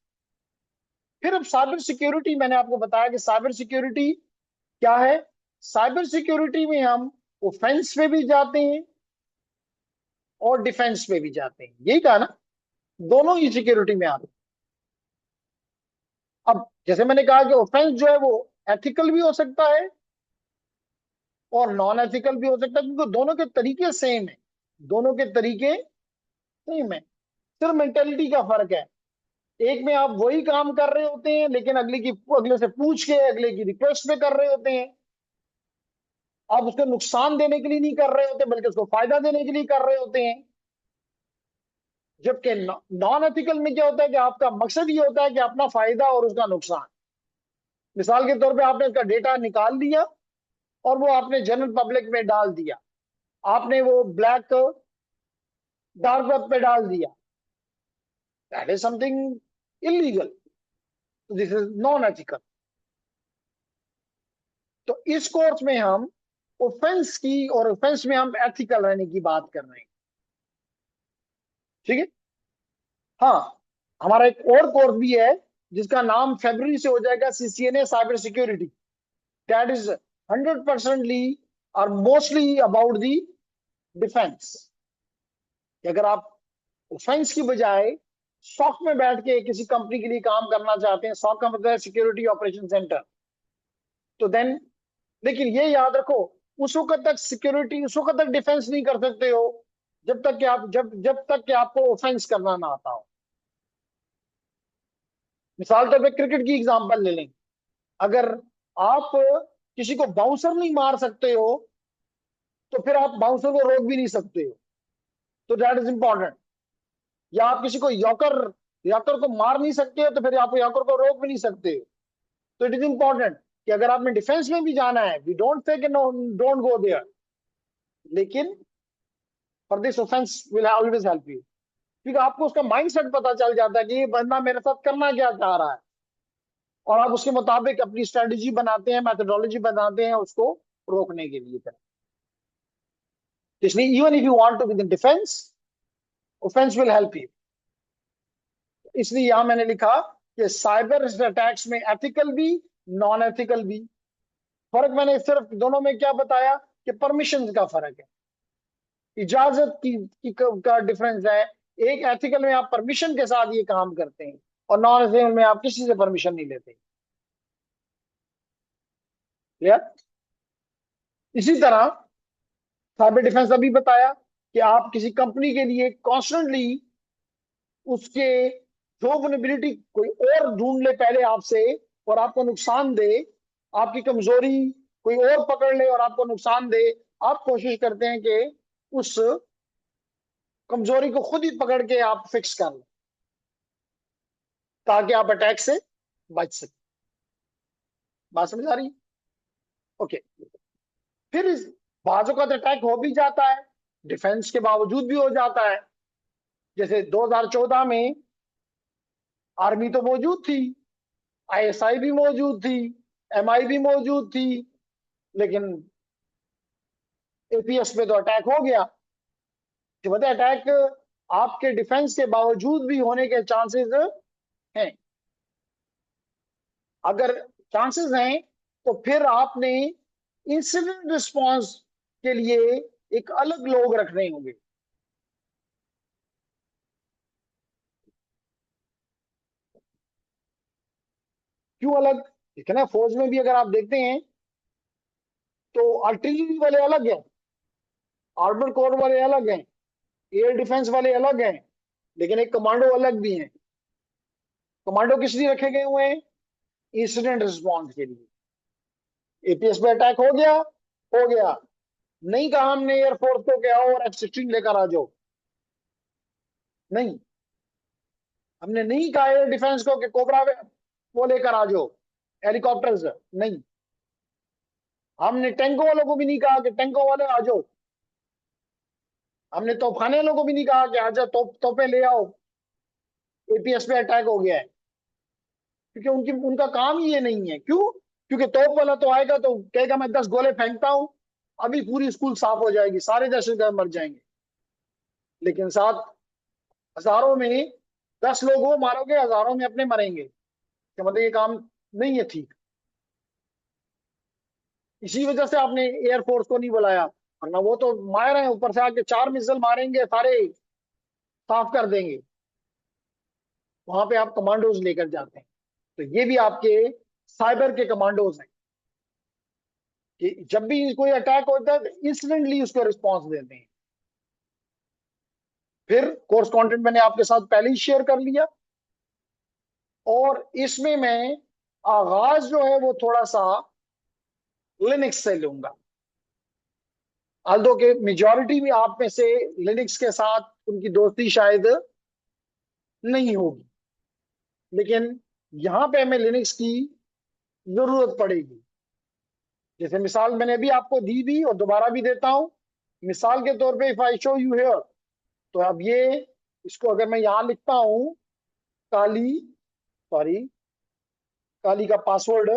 फिर अब साइबर सिक्योरिटी, मैंने आपको बताया कि साइबर सिक्योरिटी क्या है। साइबर सिक्योरिटी में हम ऑफेंस पे भी जाते हैं और डिफेंस पे भी जाते हैं, यही कहा ना, दोनों ही सिक्योरिटी में आते हैं। अब जैसे मैंने कहा कि ऑफेंस जो है वो एथिकल भी हो सकता है और नॉन एथिकल भी हो सकता है, क्योंकि दोनों के तरीके सेम है, दोनों के तरीके सेम है, सिर्फ मेंटेलिटी का फर्क है। एक में आप वही काम कर रहे होते हैं लेकिन अगले से पूछ के, अगले की रिक्वेस्ट पे कर रहे होते हैं। आप उसको नुकसान देने के लिए नहीं कर रहे होते बल्कि उसको फायदा देने के लिए कर रहे होते हैं। जबकि नॉन एथिकल में क्या होता है कि आपका मकसद ये होता है कि अपना फायदा और उसका नुकसान। मिसाल के तौर पे आपने उसका डेटा निकाल लिया और वो आपने जनरल पब्लिक में डाल दिया, आपने वो ब्लैक डार्क वेब पे डाल दिया, that is something illegal, this is non ethical. तो इस कोर्स में हम ऑफेंस की और ऑफेंस में हम एथिकल रहने की बात कर रहे हैं, ठीक है। हाँ, हमारा एक और कोर्स भी है जिसका नाम फरवरी से हो जाएगा CCNA cyber security, that is 100%ली और मोस्टली अबाउट दी डिफेंस। अगर आप ऑफेंस की बजाय सॉक में बैठ के किसी कंपनी के लिए काम करना चाहते हैं, सॉक का मतलब है सिक्योरिटी ऑपरेशन सेंटर, तो देन, लेकिन ये याद रखो, उस वक्त तक सिक्योरिटी, उस वक्त तक डिफेंस नहीं कर सकते हो जब तक कि आप जब तक कि आपको ऑफेंस करना ना आता हो। मिसाल तौर पे क्रिकेट की एग्जांपल ले लें, अगर आप किसी को बाउंसर नहीं मार सकते हो तो फिर आप बाउंसर को रोक भी नहीं सकते हो, तो दैट इज इंपॉर्टेंट। या आप किसी को यॉकर यॉकर को मार नहीं सकते हो तो फिर आप यॉकर को रोक भी नहीं सकते हो। तो इट इज इंपॉर्टेंट कि अगर आपने डिफेंस में भी जाना है, we don't say no, don't go there, लेकिन for this offence will always help you, क्योंकि आपको उसका माइंडसेट पता चल जाता है कि ये बंदा मेरे साथ करना क्या चाह रहा है, और आप उसके मुताबिक अपनी स्ट्रेटेजी बनाते हैं, मेथोडोलॉजी बनाते हैं उसको रोकने के लिए। इसलिए even if you want to be in defence, offence will help you. इसलिए यहां मैंने लिखा कि साइबर अटैक्स में एथिकल भी, नॉन एथिकल भी। फर्क मैंने सिर्फ दोनों में क्या बताया कि परमिशन का फर्क है, इजाजत का डिफरेंस है। एक एथिकल में आप परमिशन के साथ ये काम करते हैं और नॉन एथिकल में आप किसी से परमिशन नहीं लेते। क्लियर? इसी तरह साइबर डिफेंस अभी बताया कि आप किसी कंपनी के लिए कॉन्स्टेंटली उसके जो वनबिलिटी कोई और ढूंढ ले पहले आपसे और आपको नुकसान दे, आपकी कमजोरी कोई और पकड़ ले और आपको नुकसान दे, आप कोशिश करते हैं कि उस कमजोरी को खुद ही पकड़ के आप फिक्स कर लें ताकि आप अटैक से बच सकें। बात समझ आ रही है? ओके। फिर इस बाजू का अटैक हो भी जाता है, डिफेंस के बावजूद भी हो जाता है। जैसे 2014 में आर्मी तो मौजूद थी, आईएसआई भी मौजूद थी, एमआई भी मौजूद थी, लेकिन एपीएस पे तो अटैक हो गया। तो बताए अटैक आपके डिफेंस के बावजूद भी होने के चांसेस हैं। अगर चांसेस हैं तो फिर आपने इंसिडेंट रिस्पांस के लिए एक अलग लोग रखने होंगे। क्यों अलग? ठीक है ना, फौज में भी अगर आप देखते हैं तो आर्टिलरी वाले अलग हैं, आर्मर कोर वाले अलग हैं, एयर डिफेंस वाले अलग हैं, लेकिन एक कमांडो अलग भी हैं। कमांडो किस लिए रखे गए हुए हैं? इंसिडेंट रिस्पॉन्स के लिए। एपीएस पे अटैक हो गया, नहीं कहा हमने एयरफोर्स को क्या और F-16 लेकर आ जाओ, नहीं, हमने नहीं कहा एयर डिफेंस को कि कोबरा वो लेकर आ जाओ, हेलीकॉप्टर्स, नहीं, हमने टैंकों वालों को भी नहीं कहा कि टैंकों वाले आ जाओ, हमने तोपखाने वालों को भी नहीं कहा कि आजा तोपें ले आओ, एपीएस पे अटैक हो गया है। क्योंकि उनका काम ही ये नहीं है। क्यों? क्योंकि तोप वाला तो आएगा तो कहेगा मैं 10 गोले फेंकता हूं, अभी पूरी स्कूल साफ हो जाएगी, सारे दहशतगर्द मर जाएंगे। लेकिन साथ हजारों में 10 लोग वो मारोगे, हजारों में अपने मरेंगे, कि मतलब ये काम नहीं है ठीक। इसी वजह से आपने एयरफोर्स को नहीं बुलाया, वरना वो तो मार रहे हैं, ऊपर से आके 4 मिसाइल मारेंगे, सारे साफ कर देंगे। वहां पे आप कमांडोज लेकर जाते हैं। तो ये भी आपके साइबर के कमांडोज हैं कि जब भी कोई अटैक होता है तो इंस्टेंटली उसको रिस्पॉन्स देते हैं। फिर कोर्स कंटेंट मैंने आपके साथ पहले ही शेयर कर लिया, और इसमें मैं आगाज जो है वो थोड़ा सा लिनक्स से लूंगा। आल्दो के मेजॉरिटी भी आप में से लिनक्स के साथ उनकी दोस्ती शायद नहीं होगी, लेकिन यहां पे हमें लिनक्स की जरूरत पड़ेगी। जैसे मिसाल मैंने अभी आपको दी भी और दोबारा भी देता हूं। मिसाल के तौर पे if I show you here, तो अब ये, इसको अगर मैं यहां लिखता हूं, काली, सॉरी, काली का पासवर्ड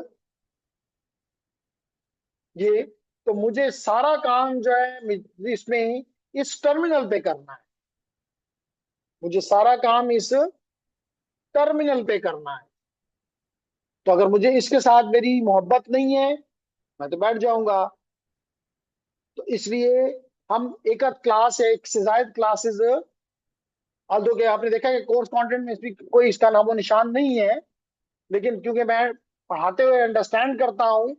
ये, तो मुझे सारा काम जो है इसमें इस टर्मिनल पे करना है। मुझे सारा काम इस टर्मिनल पे करना है। तो अगर मुझे इसके साथ मेरी मोहब्बत नहीं है, मैं तो बैठ जाऊंगा। तो इसलिए हम एक आध क्लास है, एक से ज्यादा क्लासेस, आल्दो के आपने देखा कि कोर्स कंटेंट में इसकी कोई इसका नामो निशान नहीं है, लेकिन क्योंकि मैं पढ़ाते हुए अंडरस्टैंड करता हूँ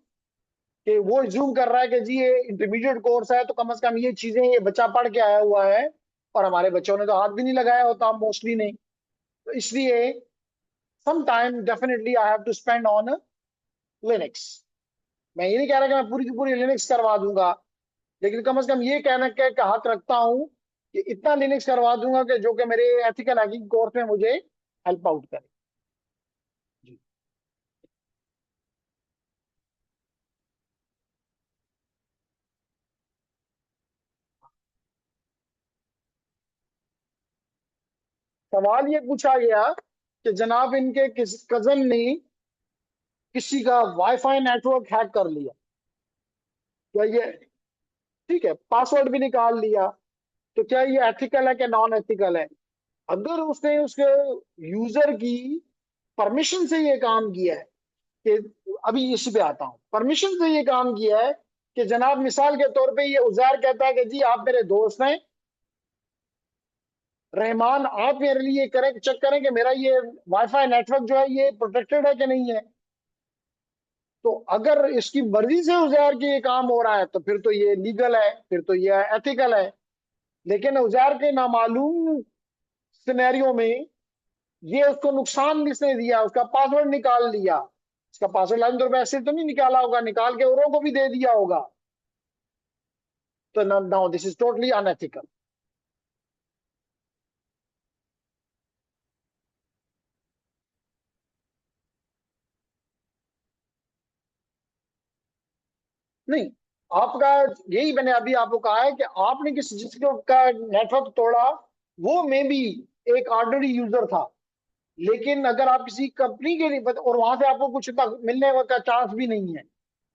कि वो ज्यूम कर रहा है कि जी ये इंटरमीडिएट कोर्स है, तो कम से कम ये चीजें ये बच्चा पढ़ के आया हुआ है, और हमारे बच्चों ने तो हाथ भी नहीं लगाया होता मोस्टली नहीं। तो इसलिए some time definitely I have to spend on Linux. मैं ये नहीं कह रहा कि मैं पूरी की पूरी लिनक्स करवा दूंगा, लेकिन कम से कम ये कहने का हक रखता हूं कि इतना लिनक्स करवा दूंगा कि जो कि मेरे एथिकल हैकिंग कोर्स में मुझे हेल्प आउट करे। जी। सवाल ये पूछा गया कि जनाब इनके किस कजन ने किसी का वाईफाई नेटवर्क हैक कर लिया, क्या ये ठीक है, पासवर्ड भी निकाल लिया, तो क्या ये एथिकल है कि नॉन एथिकल है? अगर उसने उसके यूजर की परमिशन से ये काम किया है, कि अभी इसी पे आता हूं, परमिशन से ये काम किया है कि जनाब मिसाल के तौर पे ये उजैर कहता है कि जी आप मेरे दोस्त हैं, रहमान आप मेरे लिए करें, चेक करें कि मेरा ये वाईफाई नेटवर्क जो है ये प्रोटेक्टेड है कि नहीं है। तो अगर इसकी मर्जी से उजैर के ये काम हो रहा है तो फिर तो ये लीगल है, फिर तो ये एथिकल है। लेकिन उजैर के नामालूम सिनेरियो में ये उसको नुकसान किसने दिया? उसका पासवर्ड निकाल लिया। इसका पासवर्ड लाइन तो ऐसे तो नहीं निकाला होगा, निकाल के औरों को भी दे दिया होगा। तो now this is totally unethical. नहीं, आपका, यही मैंने अभी आपको कहा है कि आपने किस जिसको का नेटवर्क तोड़ा, वो में भी एक ऑर्डिनरी यूजर था। लेकिन अगर आप किसी कंपनी के लिए और वहां से आपको कुछ मिलने का चांस भी नहीं है,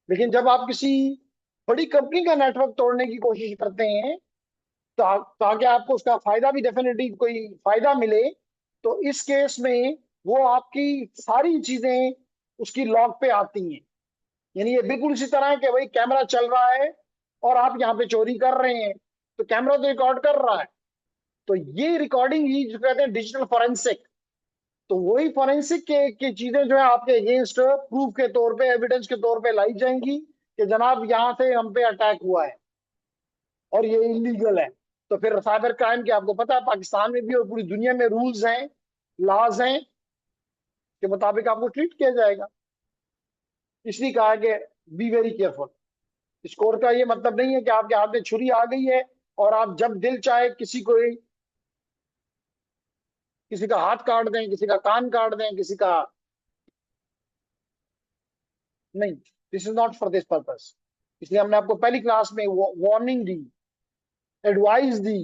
लेकिन जब आप किसी बड़ी कंपनी का नेटवर्क तोड़ने की कोशिश करते हैं, ताकि आपको उसका फायदा भी, डेफिनेटली कोई फायदा मिले, तो इस केस में वो आपकी सारी चीजें उसकी लॉग पे आती हैं। यानी ये बिल्कुल इसी तरह है कि भाई कैमरा चल रहा है और आप यहाँ पे चोरी कर रहे हैं, तो कैमरा तो रिकॉर्ड कर रहा है। तो ये रिकॉर्डिंग ही जो कहते हैं डिजिटल फॉरेंसिक, तो वही फॉरेंसिक के चीजें जो है आपके अगेंस्ट प्रूफ के तौर पे, एविडेंस के तौर पे लाई जाएंगी कि जनाब यहाँ से हम पे अटैक हुआ है और ये इलीगल है। तो फिर साइबर क्राइम के, आपको पता है पाकिस्तान में भी और पूरी दुनिया में रूल्स हैं, लॉज हैं, के मुताबिक आपको ट्रीट किया जाएगा। इसलिए कहा कि बी वेरी केयरफुल। स्कोर का ये मतलब नहीं है कि आपके हाथ में छुरी आ गई है और आप जब दिल चाहे किसी का हाथ काट दें, किसी का कान काट दें, किसी का, नहीं, this is not for this purpose. इसलिए हमने आपको पहली क्लास में वार्निंग दी, एडवाइस दी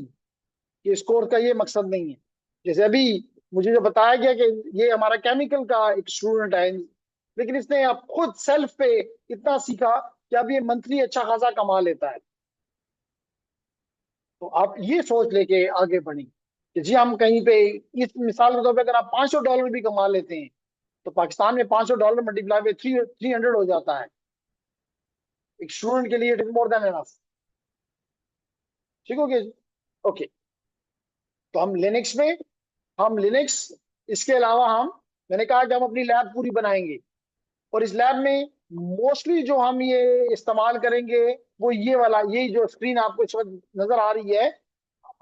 कि स्कोर का ये मकसद नहीं है। जैसे अभी मुझे जो बताया गया कि ये हमारा केमिकल का एक स्टूडेंट है, लेकिन इसने अब खुद सेल्फ पे इतना सीखा कि अब ये मंथली अच्छा खासा कमा लेता है। तो आप ये सोच लेके आगे बढ़ें कि जी हम कहीं पे, इस मिसाल के तौर पे अगर आप $500 भी कमा लेते हैं, तो पाकिस्तान में $500 मल्टीप्लाई बाय 300 हो जाता है। एक स्टूडेंट के लिए it is more than enough. ठीक हो गया जी? ओके। तो हम लिनक्स, इसके अलावा मैंने कहा कि हम अपनी लैब पूरी बनाएंगे, और इस लैब में मोस्टली जो हम ये इस्तेमाल करेंगे वो ये वाला, ये जो स्क्रीन आपको इस वक्त नजर आ रही है,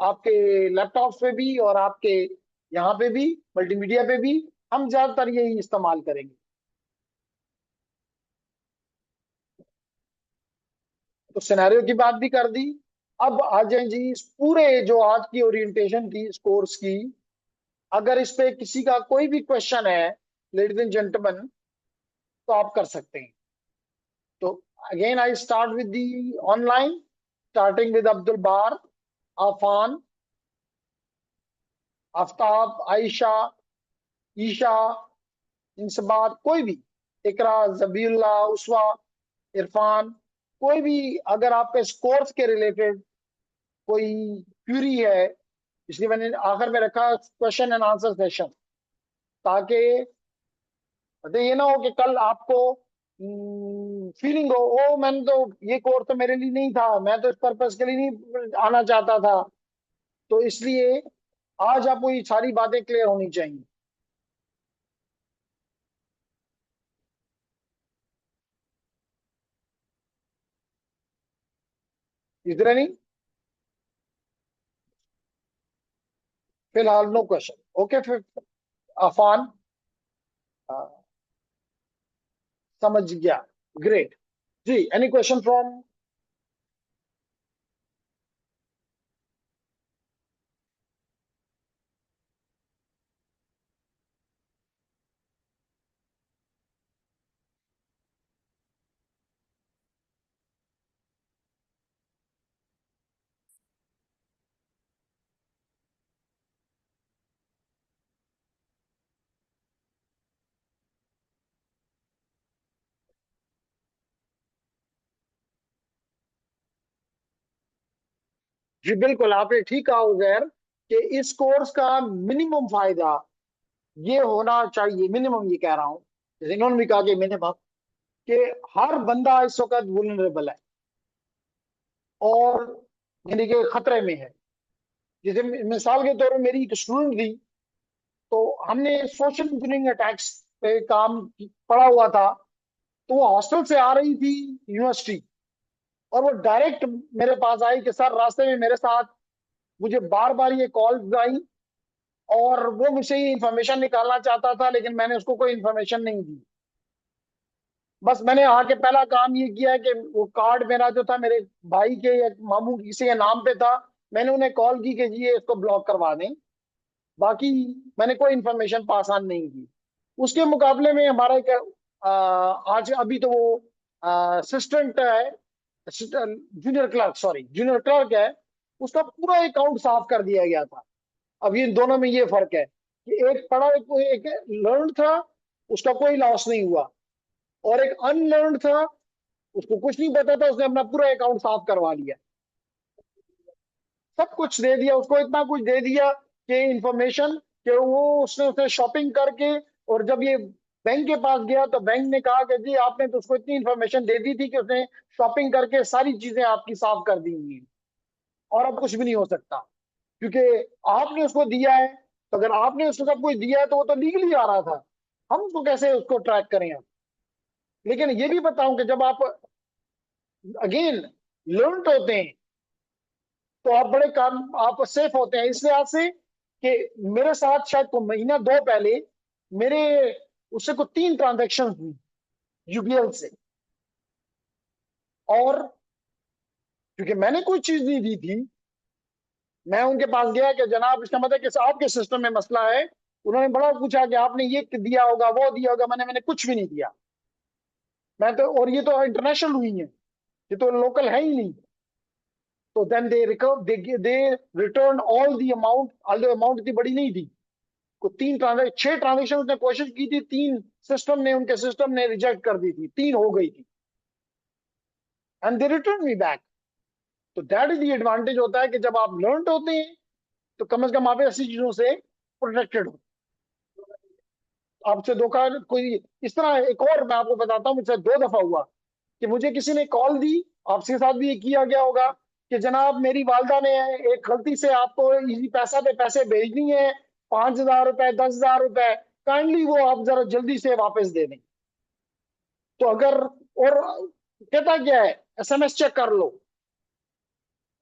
आपके लैपटॉप पे भी और आपके यहाँ पे भी, मल्टीमीडिया पे भी, हम ज्यादातर यही इस्तेमाल करेंगे। तो सिनेरियो की बात भी कर दी। अब आ जाए जी इस पूरे जो आज की ओरिएंटेशन थी इस कोर्स की, अगर इस पे किसी का कोई भी क्वेश्चन है लेडीज एंड जेंटलमैन, तो आप कर सकते हैं। तो again I start with the online, starting with Abdul Bar, Afan, Aftab, Ayesha, Isha, इनसे बात कोई भी, इकरा, जबीउल्ला, उसवा, इरफान, कोई भी, अगर आपके इस कोर्स के रिलेटेड कोई क्यूरी है, इसलिए मैंने आखिर में रखा क्वेश्चन एंड आंसर सेशन, ताकि मतलब ये ना हो कि कल आपको फीलिंग हो, ओ मैंने तो, ये कोर्स तो मेरे लिए नहीं था, मैं तो इस पर्पज के लिए नहीं आना चाहता था। तो इसलिए आज आपको ये सारी बातें क्लियर होनी चाहिए। इधर नहीं, फिलहाल नो क्वेश्चन। ओके फिर अफान, अ, समझ गया, ग्रेट जी। Any question from? जी बिल्कुल, आपने ठीक कहा उजैर, कि इस कोर्स का मिनिमम फायदा ये होना चाहिए, मिनिमम ये कह रहा हूं, जैसे इन्होंने भी कहा कि मिनिमम, कि हर बंदा इस वक्त वुलनरेबल है और यानी कि खतरे में है। जैसे मिसाल के तौर पर मेरी एक स्टूडेंट थी, तो हमने सोशल इंजीनियरिंग अटैक्स पे पड़ा हुआ था। तो वो हॉस्टल से आ रही थी यूनिवर्सिटी, और वो डायरेक्ट मेरे पास आई कि सर रास्ते में मेरे साथ, मुझे बार बार ये कॉल्स आई, और वो मुझसे ये इन्फॉर्मेशन निकालना चाहता था, लेकिन मैंने उसको कोई इन्फॉर्मेशन नहीं दी। बस मैंने आके पहला काम ये किया कि वो कार्ड मेरा जो था मेरे भाई के या मामू किसी के नाम पे था, मैंने उन्हें कॉल की कि जी ये इसको ब्लॉक करवा दें। बाकी मैंने कोई इन्फॉर्मेशन पास ऑन नहीं की। उसके मुकाबले में हमारा एक आज अभी तो वो असिस्टेंट है, junior clerk, sorry junior clerk है, उसका पूरा अकाउंट साफ कर दिया गया था। अब ये दोनों में ये फर्क है कि एक पढ़ा, एक लर्न था, उसका कोई लॉस नहीं हुआ, और एक अनलर्न था, उसको कुछ नहीं पता था, उसने अपना पूरा अकाउंट साफ करवा लिया। सब कुछ दे दिया उसको, इतना कुछ दे दिया कि इंफॉर्मेशन, कि वो उसने उसने शॉपिंग करके, और जब ये बैंक के पास गया तो बैंक ने कहा कि जी आपने तो उसको इतनी इंफॉर्मेशन दे दी थी कि उसने शॉपिंग करके सारी चीजें आपकी साफ कर दी हुई हैं, और अब कुछ भी नहीं हो सकता, क्योंकि आपने उसको दिया है। तो अगर आपने उसको सब कुछ दिया है तो वो तो लीगली आ रहा था, हम उसको कैसे उसको ट्रैक करें अब? लेकिन ये भी बताऊं कि जब आप अगेन लर्न होते हैं, तो आप बड़े काम, आप सेफ होते हैं इस लिहाज से कि मेरे साथ शायद को महीना दो पहले मेरे उससे को 3 ट्रांजेक्शन हुई यूबीएल से, और क्योंकि मैंने कोई चीज नहीं दी थी, मैं उनके पास गया कि जनाब इसका मतलब कि आपके सिस्टम में मसला है। उन्होंने बड़ा पूछा कि आपने ये दिया होगा, वो दिया होगा, मैंने कुछ भी नहीं दिया। मैं तो, और ये तो इंटरनेशनल हुई है, ये तो लोकल है ही नहीं। तो then they recover, they return all the amount इतनी बड़ी नहीं थी। को 6 ट्रांजेक्शन उसने कोशिश की थी, 3 उनके सिस्टम ने रिजेक्ट कर दी थी, 3 हो गई थी, and they return me back. तो दैट इज द एडवांटेज होता है कि जब आप लर्न होते हैं, तो कम से कम आप ऐसी चीजों से प्रोटेक्टेड हो। आपसे धोखा कोई, इस तरह एक और मैं आपको बताता हूँ, मुझसे 2 दफा हुआ कि मुझे किसी ने कॉल दी, आपके साथ भी ये किया गया होगा कि जनाब मेरी वालदा ने एक गलती से आपको इजी पैसा पे पैसे भेजनी है, 5,000 रुपए, 10,000 रुपए, काइंडली वो आप जरा जल्दी से वापस दे दें। तो अगर, और कहता क्या है, एसएमएस चेक कर लो,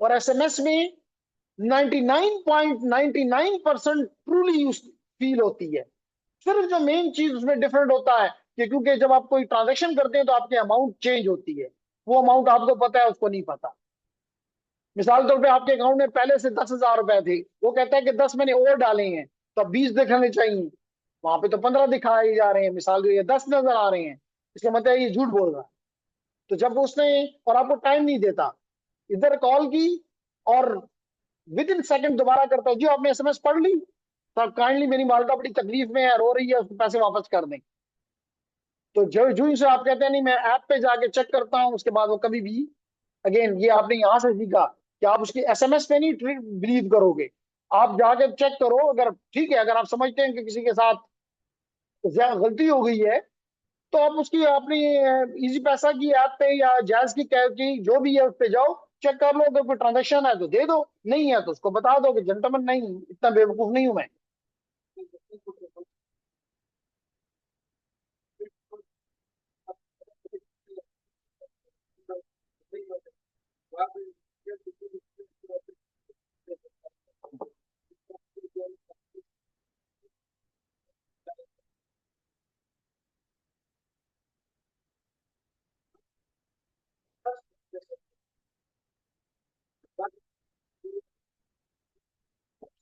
और एसएमएस में 99.99% ट्रूली फील होती है। सिर्फ जो मेन चीज उसमें डिफरेंट होता है कि क्योंकि जब आप कोई ट्रांजेक्शन करते हैं तो आपकी अमाउंट चेंज होती है, वो अमाउंट आपको पता है, उसको नहीं पता। मिसाल तौर पे आपके अकाउंट में पहले से 10,000 रुपए थे, वो कहता है कि 10 मैंने और डाले हैं, तो अब 20 दिखाने चाहिए, वहां पे तो 15 दिखाए जा रहे हैं, मिसाल के लिए 10 नजर आ रहे हैं, इसका मतलब ये झूठ बोल रहा है। तो जब उसने, और आपको टाइम नहीं देता, इधर कॉल की और विद इन सेकंड दोबारा करता है, जी आपने एसएमएस पढ़ ली, तब काइंडली मेरी मालदा बड़ी तकलीफ में है, रो रही है, उसको पैसे वापस कर दें। तो जो जो से आप कहते हैं नहीं मैं ऐप पे जाके चेक करता हूं, उसके बाद वो कभी भी, अगेन ये आपने यहां से सीखा कि आप उसकी एसएमएस पे नहीं बिलीव करोगे, आप जाके चेक करो। अगर ठीक है, अगर आप समझते हैं कि किसी के साथ ज्यादा गलती हो गई है, तो आप उसकी अपनी इजी पैसा की ऐप पे या जैज की जो भी है उस पे जाओ, चेक कर लो, अगर कोई ट्रांजेक्शन है तो दे दो, नहीं है तो उसको बता दो कि जेंटलमैन नहीं, इतना बेवकूफ नहीं हूं मैं।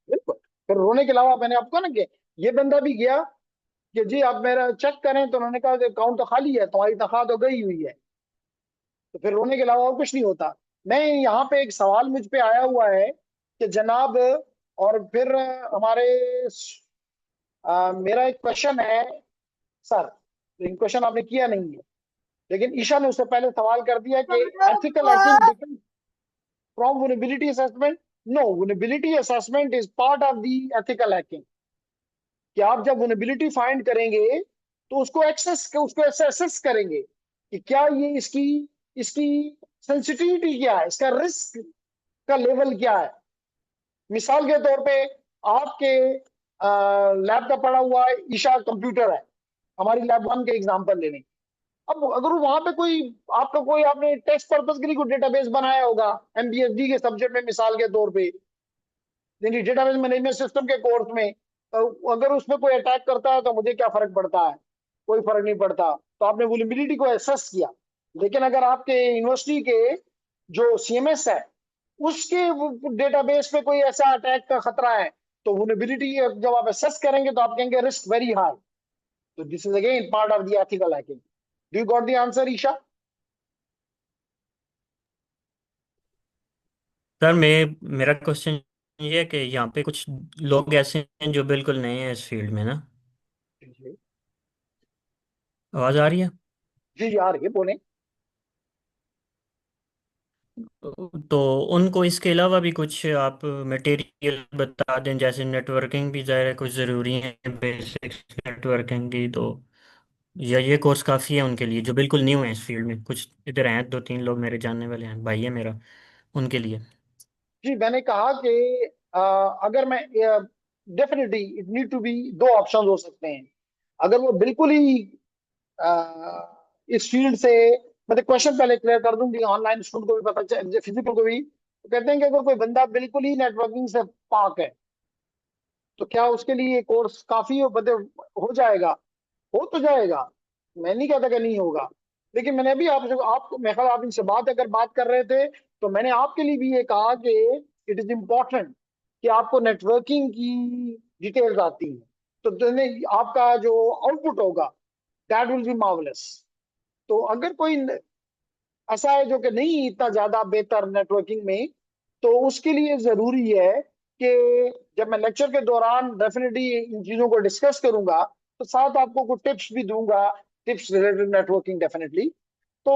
बिल्कुल। फिर रोने के अलावा मैंने आपको ना कि ये बंदा भी गया कि जी आप मेरा चेक करें, तो उन्होंने कहा अकाउंट तो खाली है, तुम्हारी तनख्वाह तो गई हुई है। तो फिर रोने के अलावा और कुछ नहीं होता। मैं यहाँ पे एक सवाल मुझ पे आया हुआ है कि जनाब, और फिर हमारे मेरा एक क्वेश्चन है सर, लेकिन क्वेश्चन आपने किया नहीं है, लेकिन ईशा ने उससे पहले सवाल कर दिया कि ethical hacking different from vulnerability assessment. No, vulnerability assessment is part of the ethical hacking. कि आप जब वुनेबिलिटी फाइंड करेंगे तो उसको एसेस करेंगे कि क्या ये इसकी इसकी सेंसिटिविटी क्या है, इसका रिस्क का लेवल क्या है। मिसाल के तौर पे आपके लैब का पड़ा हुआ है ईशा कंप्यूटर है, हमारी लैब 1 के एग्जांपल ले लें। अब अगर वहां पे कोई आपका कोई आपने टेस्ट पर्पज के लिए कोई डेटाबेस बनाया होगा एमबीएसडी के सब्जेक्ट में, मिसाल के तौर पे यानी डेटाबेस मैनेजमेंट सिस्टम के कोर्स में, तो अगर उसमें कोई अटैक करता है तो मुझे क्या फर्क पड़ता है, कोई फर्क नहीं पड़ता। तो आपने वुलनरेबिलिटी को एसेस किया। लेकिन अगर आपके यूनिवर्सिटी के जो सीएमएस है उसके डेटाबेस पे कोई ऐसा अटैक का खतरा है, तो वुलनरेबिलिटी जब आप एसेस करेंगे तो आप कहेंगे रिस्क वेरी हाई। तो this is again part of the ethical hacking. Do you got the answer Isha? Sir मैं मेरा क्वेश्चन ये है कि यहाँ पे कुछ लोग ऐसे हैं जो बिल्कुल नए हैं इस फील्ड में ना। जी आवाज़ आ रही है? जी यार, ये बोले। तो उनको इसके अलावा भी कुछ आप मटेरियल बता दें, जैसे नेटवर्किंग भी ज़ाहिर है कुछ ज़रूरी है, बेसिक्स नेटवर्किंग की, तो या ये कोर्स काफ़ी है उनके लिए जो बिल्कुल न्यू है इस फील्ड में। कुछ इधर हैं 2-3 लोग मेरे जानने वाले हैं, भाई है मेरा, उनके लिए। जी मैंने कहा कि अगर मैं, definitely it need to be, दो ऑप्शन हो सकते हैं। अगर वो बिल्कुल ही इस फील्ड से, मतलब क्वेश्चन पहले क्लियर कर दूंगी, ऑनलाइन स्टूडेंट को भी पता चले, फिजिकल को भी, तो कहते हैं कि अगर कोई बंदा बिल्कुल ही नेटवर्किंग से पाक है तो क्या उसके लिए कोर्स काफी हो, मतलब हो जाएगा? हो तो जाएगा, मैं नहीं कहता कि नहीं होगा। लेकिन मैंने अभी आपसे, आपको मैं ख्याल आप इनसे बात कर रहे थे, तो मैंने आपके लिए भी ये कहा कि इट इज इम्पोर्टेंट कि आपको नेटवर्किंग की डिटेल्स आती हैं, तो आपका जो आउटपुट होगा दैट विल बी मार्वलस। तो अगर कोई ऐसा है जो कि नहीं इतना ज्यादा बेहतर नेटवर्किंग में, तो उसके लिए जरूरी है कि जब मैं लेक्चर के दौरान डेफिनेटली इन चीजों को डिस्कस करूंगा, तो साथ आपको कुछ टिप्स भी दूंगा, टिप्स रिलेटेड नेटवर्किंग डेफिनेटली। तो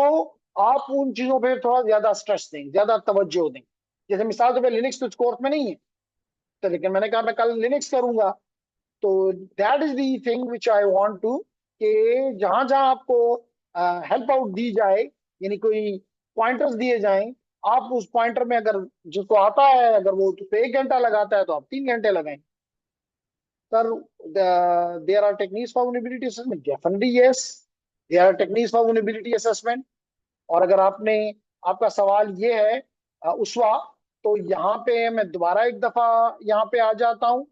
आप उन चीजों पे थोड़ा ज्यादा स्ट्रेस दें, ज्यादा तवज्जो दें। जैसे मिसाल तो लिनक्स तो इस कोर्स में नहीं है, तो लेकिन मैंने कहा मैं कल लिनक्स करूंगा, तो that is the thing which I want to, कि जहां जहां आपको हेल्प आउट दी जाए यानी कोई पॉइंटर्स दिए जाएं, आप उस पॉइंटर में अगर जिसको आता है, अगर वो तो 1 घंटा लगाता है तो आप 3 घंटे लगाएं। Sir, there are techniques for vulnerability assessment, definitely yes, there are techniques for vulnerability assessment। और अगर आपने, आपका सवाल ये है उसवा, तो यहाँ पे मैं दोबारा एक दफा यहाँ पे आ जाता हूँ,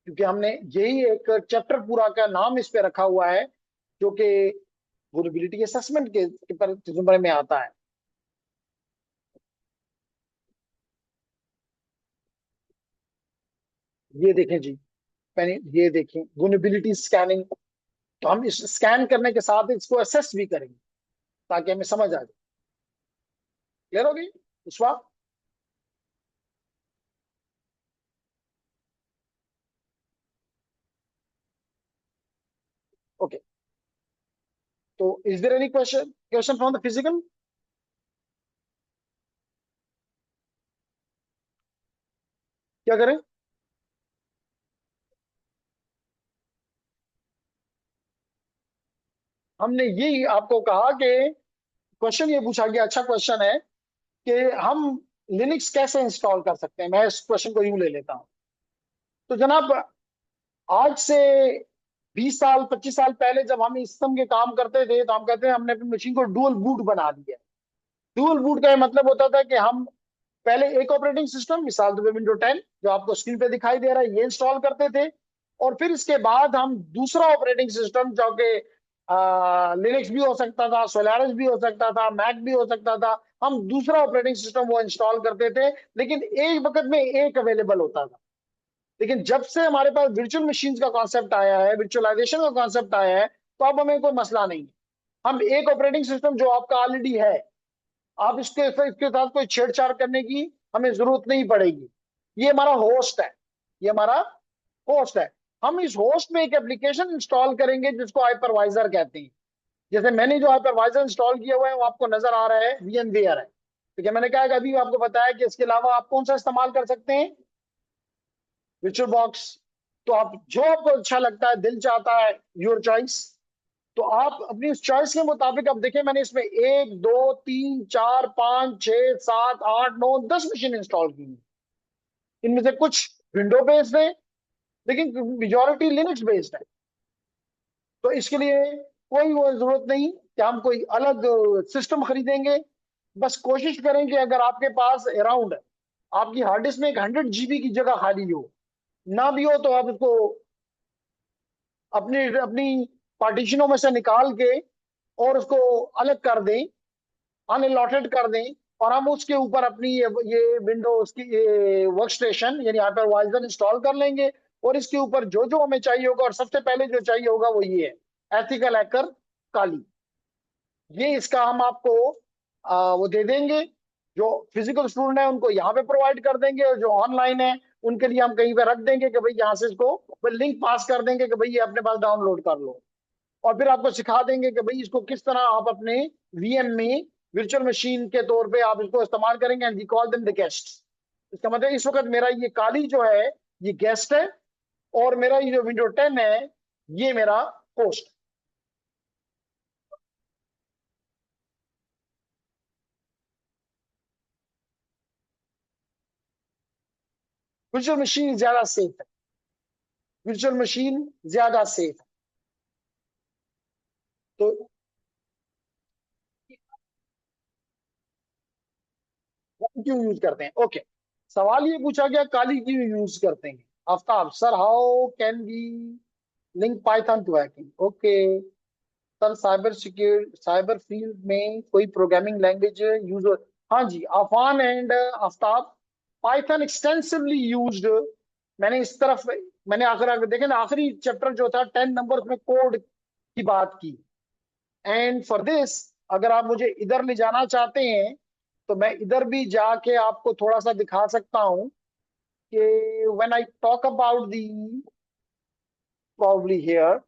क्योंकि हमने यही एक चैप्टर पूरा का नाम इस पे रखा हुआ है, जो कि vulnerability assessment के पर जुमरे में आता है। ये देखें जी, मैंने ये देखें vulnerability स्कैनिंग। तो हम इस स्कैन करने के साथ इसको असेस भी करेंगे, ताकि हमें समझ आ जाए। क्लियर होगी उसवा? ओके। तो is there any question question from the physical? क्या करें? हमने यही आपको कहा कि क्वेश्चन ये पूछा गया, अच्छा क्वेश्चन है, कि हम लिनक्स कैसे इंस्टॉल कर सकते हैं। मैं इस क्वेश्चन को यूं ले लेता हूं। तो जनाब, आज से 20 साल 25 साल पहले जब हम इस किस्म के काम करते थे, तो हम कहते हैं हमने अपनी मशीन को डुअल बूट बना दिया। डुअल बूट का ये मतलब होता था कि हम पहले एक ऑपरेटिंग सिस्टम, मिसाल के विंडो 10 जो आपको स्क्रीन पे दिखाई दे रहा है, ये इंस्टॉल करते थे। और फिर इसके बाद हम दूसरा ऑपरेटिंग सिस्टम, जो कि लिनक्स भी हो सकता था, सोलारिस भी हो सकता था, मैक भी हो सकता था, हम दूसरा ऑपरेटिंग सिस्टम वो इंस्टॉल करते थे। लेकिन एक वक्त में एक अवेलेबल होता था। लेकिन जब से हमारे पास वर्चुअल मशीन का कॉन्सेप्ट आया है, वर्चुअलाइजेशन का कॉन्सेप्ट आया है, तो अब हमें कोई मसला नहीं है। हम एक ऑपरेटिंग सिस्टम जो आपका ऑलरेडी है, आप इसके साथ कोई छेड़छाड़ करने की हमें जरूरत नहीं पड़ेगी। ये हमारा होस्ट है, ये हमारा होस्ट है। हम इस होस्ट में एक एप्लीकेशन इंस्टॉल करेंगे जिसको हाइपरवाइजर कहते हैं। जैसे मैंने जो हाइपरवाइजर इंस्टॉल किया हुआ है वो आपको नजर आ रहा है, VMware है। ठीक है, मैंने कहा कि अभी आपको बताया कि इसके अलावा आप कौन सा इस्तेमाल कर सकते हैं, विचुअल बॉक्स। तो आप जो आपको अच्छा लगता है, दिल चाहता है, योर चॉइस। तो आप अपनी उस चॉइस के मुताबिक, अब देखिए मैंने इसमें 1 2 3 4 5 6 7 8 9 10 मशीन इंस्टॉल की हैं। इनमें से कुछ विंडो बेस्ड है, लेकिन मेजोरिटी लिनक्स बेस्ड है। तो इसके लिए कोई वो जरूरत नहीं कि हम कोई अलग सिस्टम खरीदेंगे। बस कोशिश करें कि अगर आपके पास अराउंड, आपकी हार्ड डिस्क में एक 100 GB की जगह खाली हो, ना भी हो तो आप उसको अपनी अपनी पार्टीशनों में से निकाल के और उसको अलग कर दें, अनअलॉटेड कर दें। और हम उसके ऊपर अपनी ये विंडोज की ये वर्क स्टेशन यानी हाइपरवाइजर इंस्टॉल कर लेंगे। और इसके ऊपर जो जो हमें चाहिए होगा, और सबसे पहले जो चाहिए होगा वो ये है, एथिकल हैकर काली। ये इसका हम आपको वो दे देंगे। जो फिजिकल स्टूडेंट है उनको यहाँ पे प्रोवाइड कर देंगे, और जो ऑनलाइन है उनके लिए हम कहीं पे रख देंगे कि भाई यहाँ से इसको लिंक पास कर देंगे कि भाई ये अपने पास डाउनलोड कर लो। और फिर आपको सिखा देंगे कि भाई इसको किस तरह आप अपने VM में वर्चुअल मशीन के तौर पे आप इसको इस्तेमाल करेंगे। And we call them the guest. इसका मतलब इस वक्त मेरा ये काली जो है, ये गेस्ट है, और मेरा ये जो विंडो 10 है, ये मेरा होस्ट। वर्चुअल मशीन ज्यादा सेफ है, वर्चुअल मशीन ज्यादा सेफ है। तो क्यों यूज करते हैं? ओके। सवाल ये पूछा गया काली क्यों यूज करते हैं। Aftab sir, how can we link Python to hacking? Okay sir, cyber secure cyber field में कोई प्रोग्रामिंग लैंग्वेज यूज हो? हाँ जी, Afan and Aftab, Python extensively used. मैंने इस तरफ, मैंने आखिर देखे ना, आखिरी चैप्टर जो था 10 नंबर में कोड की बात की। एंड फॉर दिस, अगर आप मुझे इधर ले जाना चाहते हैं, तो मैं इधर भी जाके आपको थोड़ा सा दिखा सकता हूं कि when I talk about the, probably here,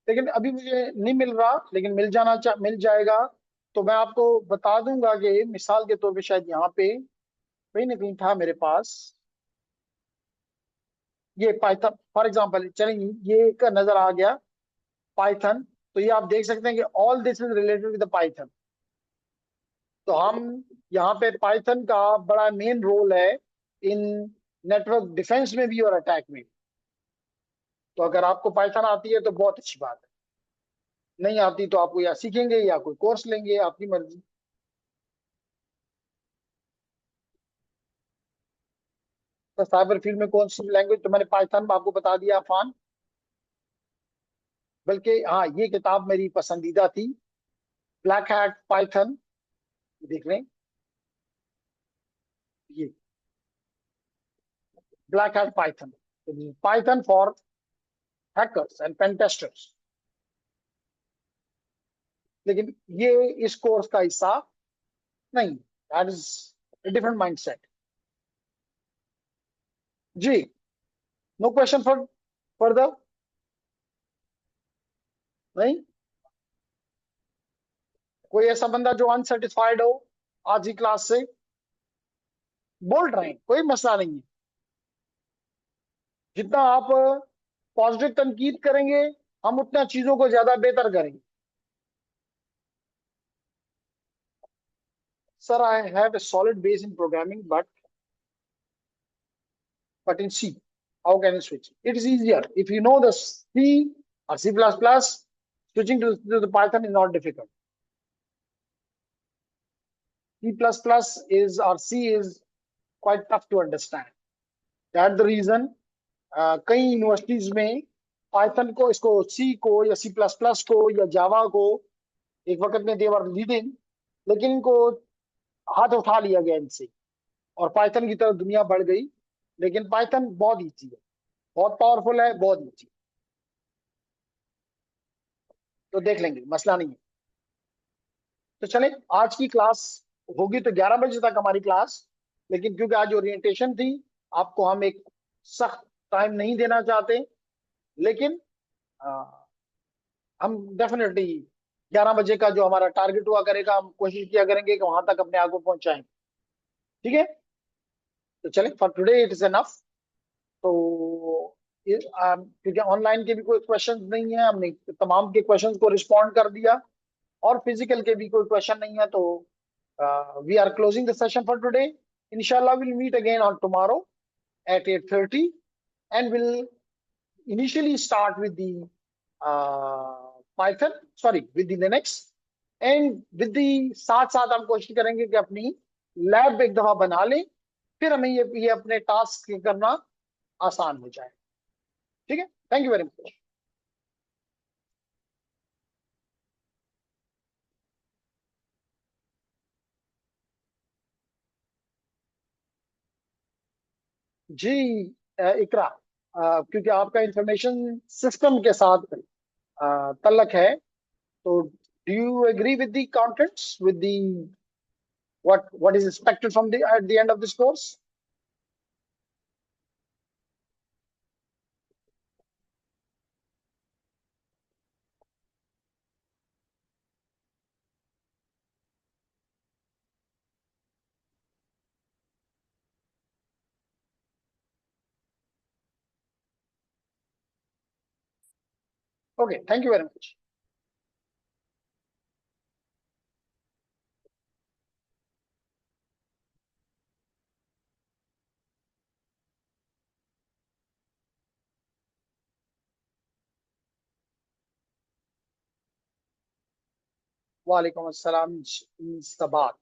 लेकिन अभी मुझे नहीं मिल रहा, लेकिन मिल जाएगा। तो मैं आपको बता दूंगा कि मिसाल के तौर पे शायद यहाँ पे कहीं ना कहीं था मेरे पास। ये पाइथन फॉर एग्जांपल, चलेंगे, ये एक नजर आ गया पाइथन। तो ये आप देख सकते हैं कि all this is related with Python. तो हम यहाँ पे पाइथन का बड़ा मेन रोल है इन नेटवर्क डिफेंस में भी और अटैक में। तो अगर आपको पाइथन आती है तो बहुत अच्छी बात है, नहीं आती तो आपको या सीखेंगे या कोई कोर्स लेंगे, आपकी मर्जी। तो साइबर फील्ड में कौन सी लैंग्वेज, तो मैंने पाइथन आपको बता दिया आफान। बल्कि हाँ, ये किताब मेरी पसंदीदा थी, ब्लैक हैट पाइथन। देख लें, ये black hat Python, Python for hackers and pen testers. लेकिन ये इस कोर्स का हिस्सा नहीं, दैट इज डिफरेंट माइंडसेट। जी, नो क्वेश्चन फॉर फर्दर। नहीं, कोई ऐसा बंदा जो अनसेटिस्फाइड हो आज की क्लास से, बोल रहे हैं, कोई मसला नहीं है। जितना आप पॉजिटिव तनकीद करेंगे, हम उतना चीजों को ज्यादा बेहतर करेंगे। Sir, I have a solid base in programming, but in C, how can you switch? It is easier. If you know the C or C++, switching to the Python is not difficult. C++ is, or C is quite tough to understand. That's the reason कई यूनिवर्सिटीज में पाइथन को, इसको सी को या सी प्लस प्लस को या जावा को एक वक्त में देवर लीडिंग, लेकिन इनको हाथ उठा लिया गया इनसे और पाइथन की तरफ दुनिया बढ़ गई। लेकिन पाइथन बहुत ईजी है, बहुत पावरफुल है, बहुत ईजी। तो देख लेंगे, मसला नहीं है। तो चले, आज की क्लास होगी तो 11 बजे तक हमारी क्लास। लेकिन क्योंकि आज ओरिएंटेशन थी, आपको हम एक सख्त टाइम नहीं देना चाहते। लेकिन आ, हम डेफिनेटली 11 बजे का जो हमारा टारगेट हुआ करेगा, हम कोशिश किया करेंगे कि वहां तक अपने आप को पहुंचाएं। ठीक है, तो चले, for today it is enough. तो क्योंकि ऑनलाइन के भी कोई क्वेश्चन नहीं है, हमने तमाम के क्वेश्चन को रिस्पॉन्ड कर दिया, और फिजिकल के भी कोई क्वेश्चन नहीं है, तो we are closing the session for today. Inshallah, we'll meet again on tomorrow at 8:30, and we'll initially start with the Python, sorry, with the Linux, and with the साथ साथ हम कोशिश करेंगे कि अपनी लैब एक दफा बना लें, फिर हमें ये अपने टास्क करना आसान हो जाए। ठीक है, थैंक यू वेरी मच। जी, इकरा, क्योंकि आपका इंफॉर्मेशन सिस्टम के साथ तल्लक है, तो do you agree with the contents, with the what is expected from the at the end of this course? Okay, thank you very much. Walaikum assalam, Sabat.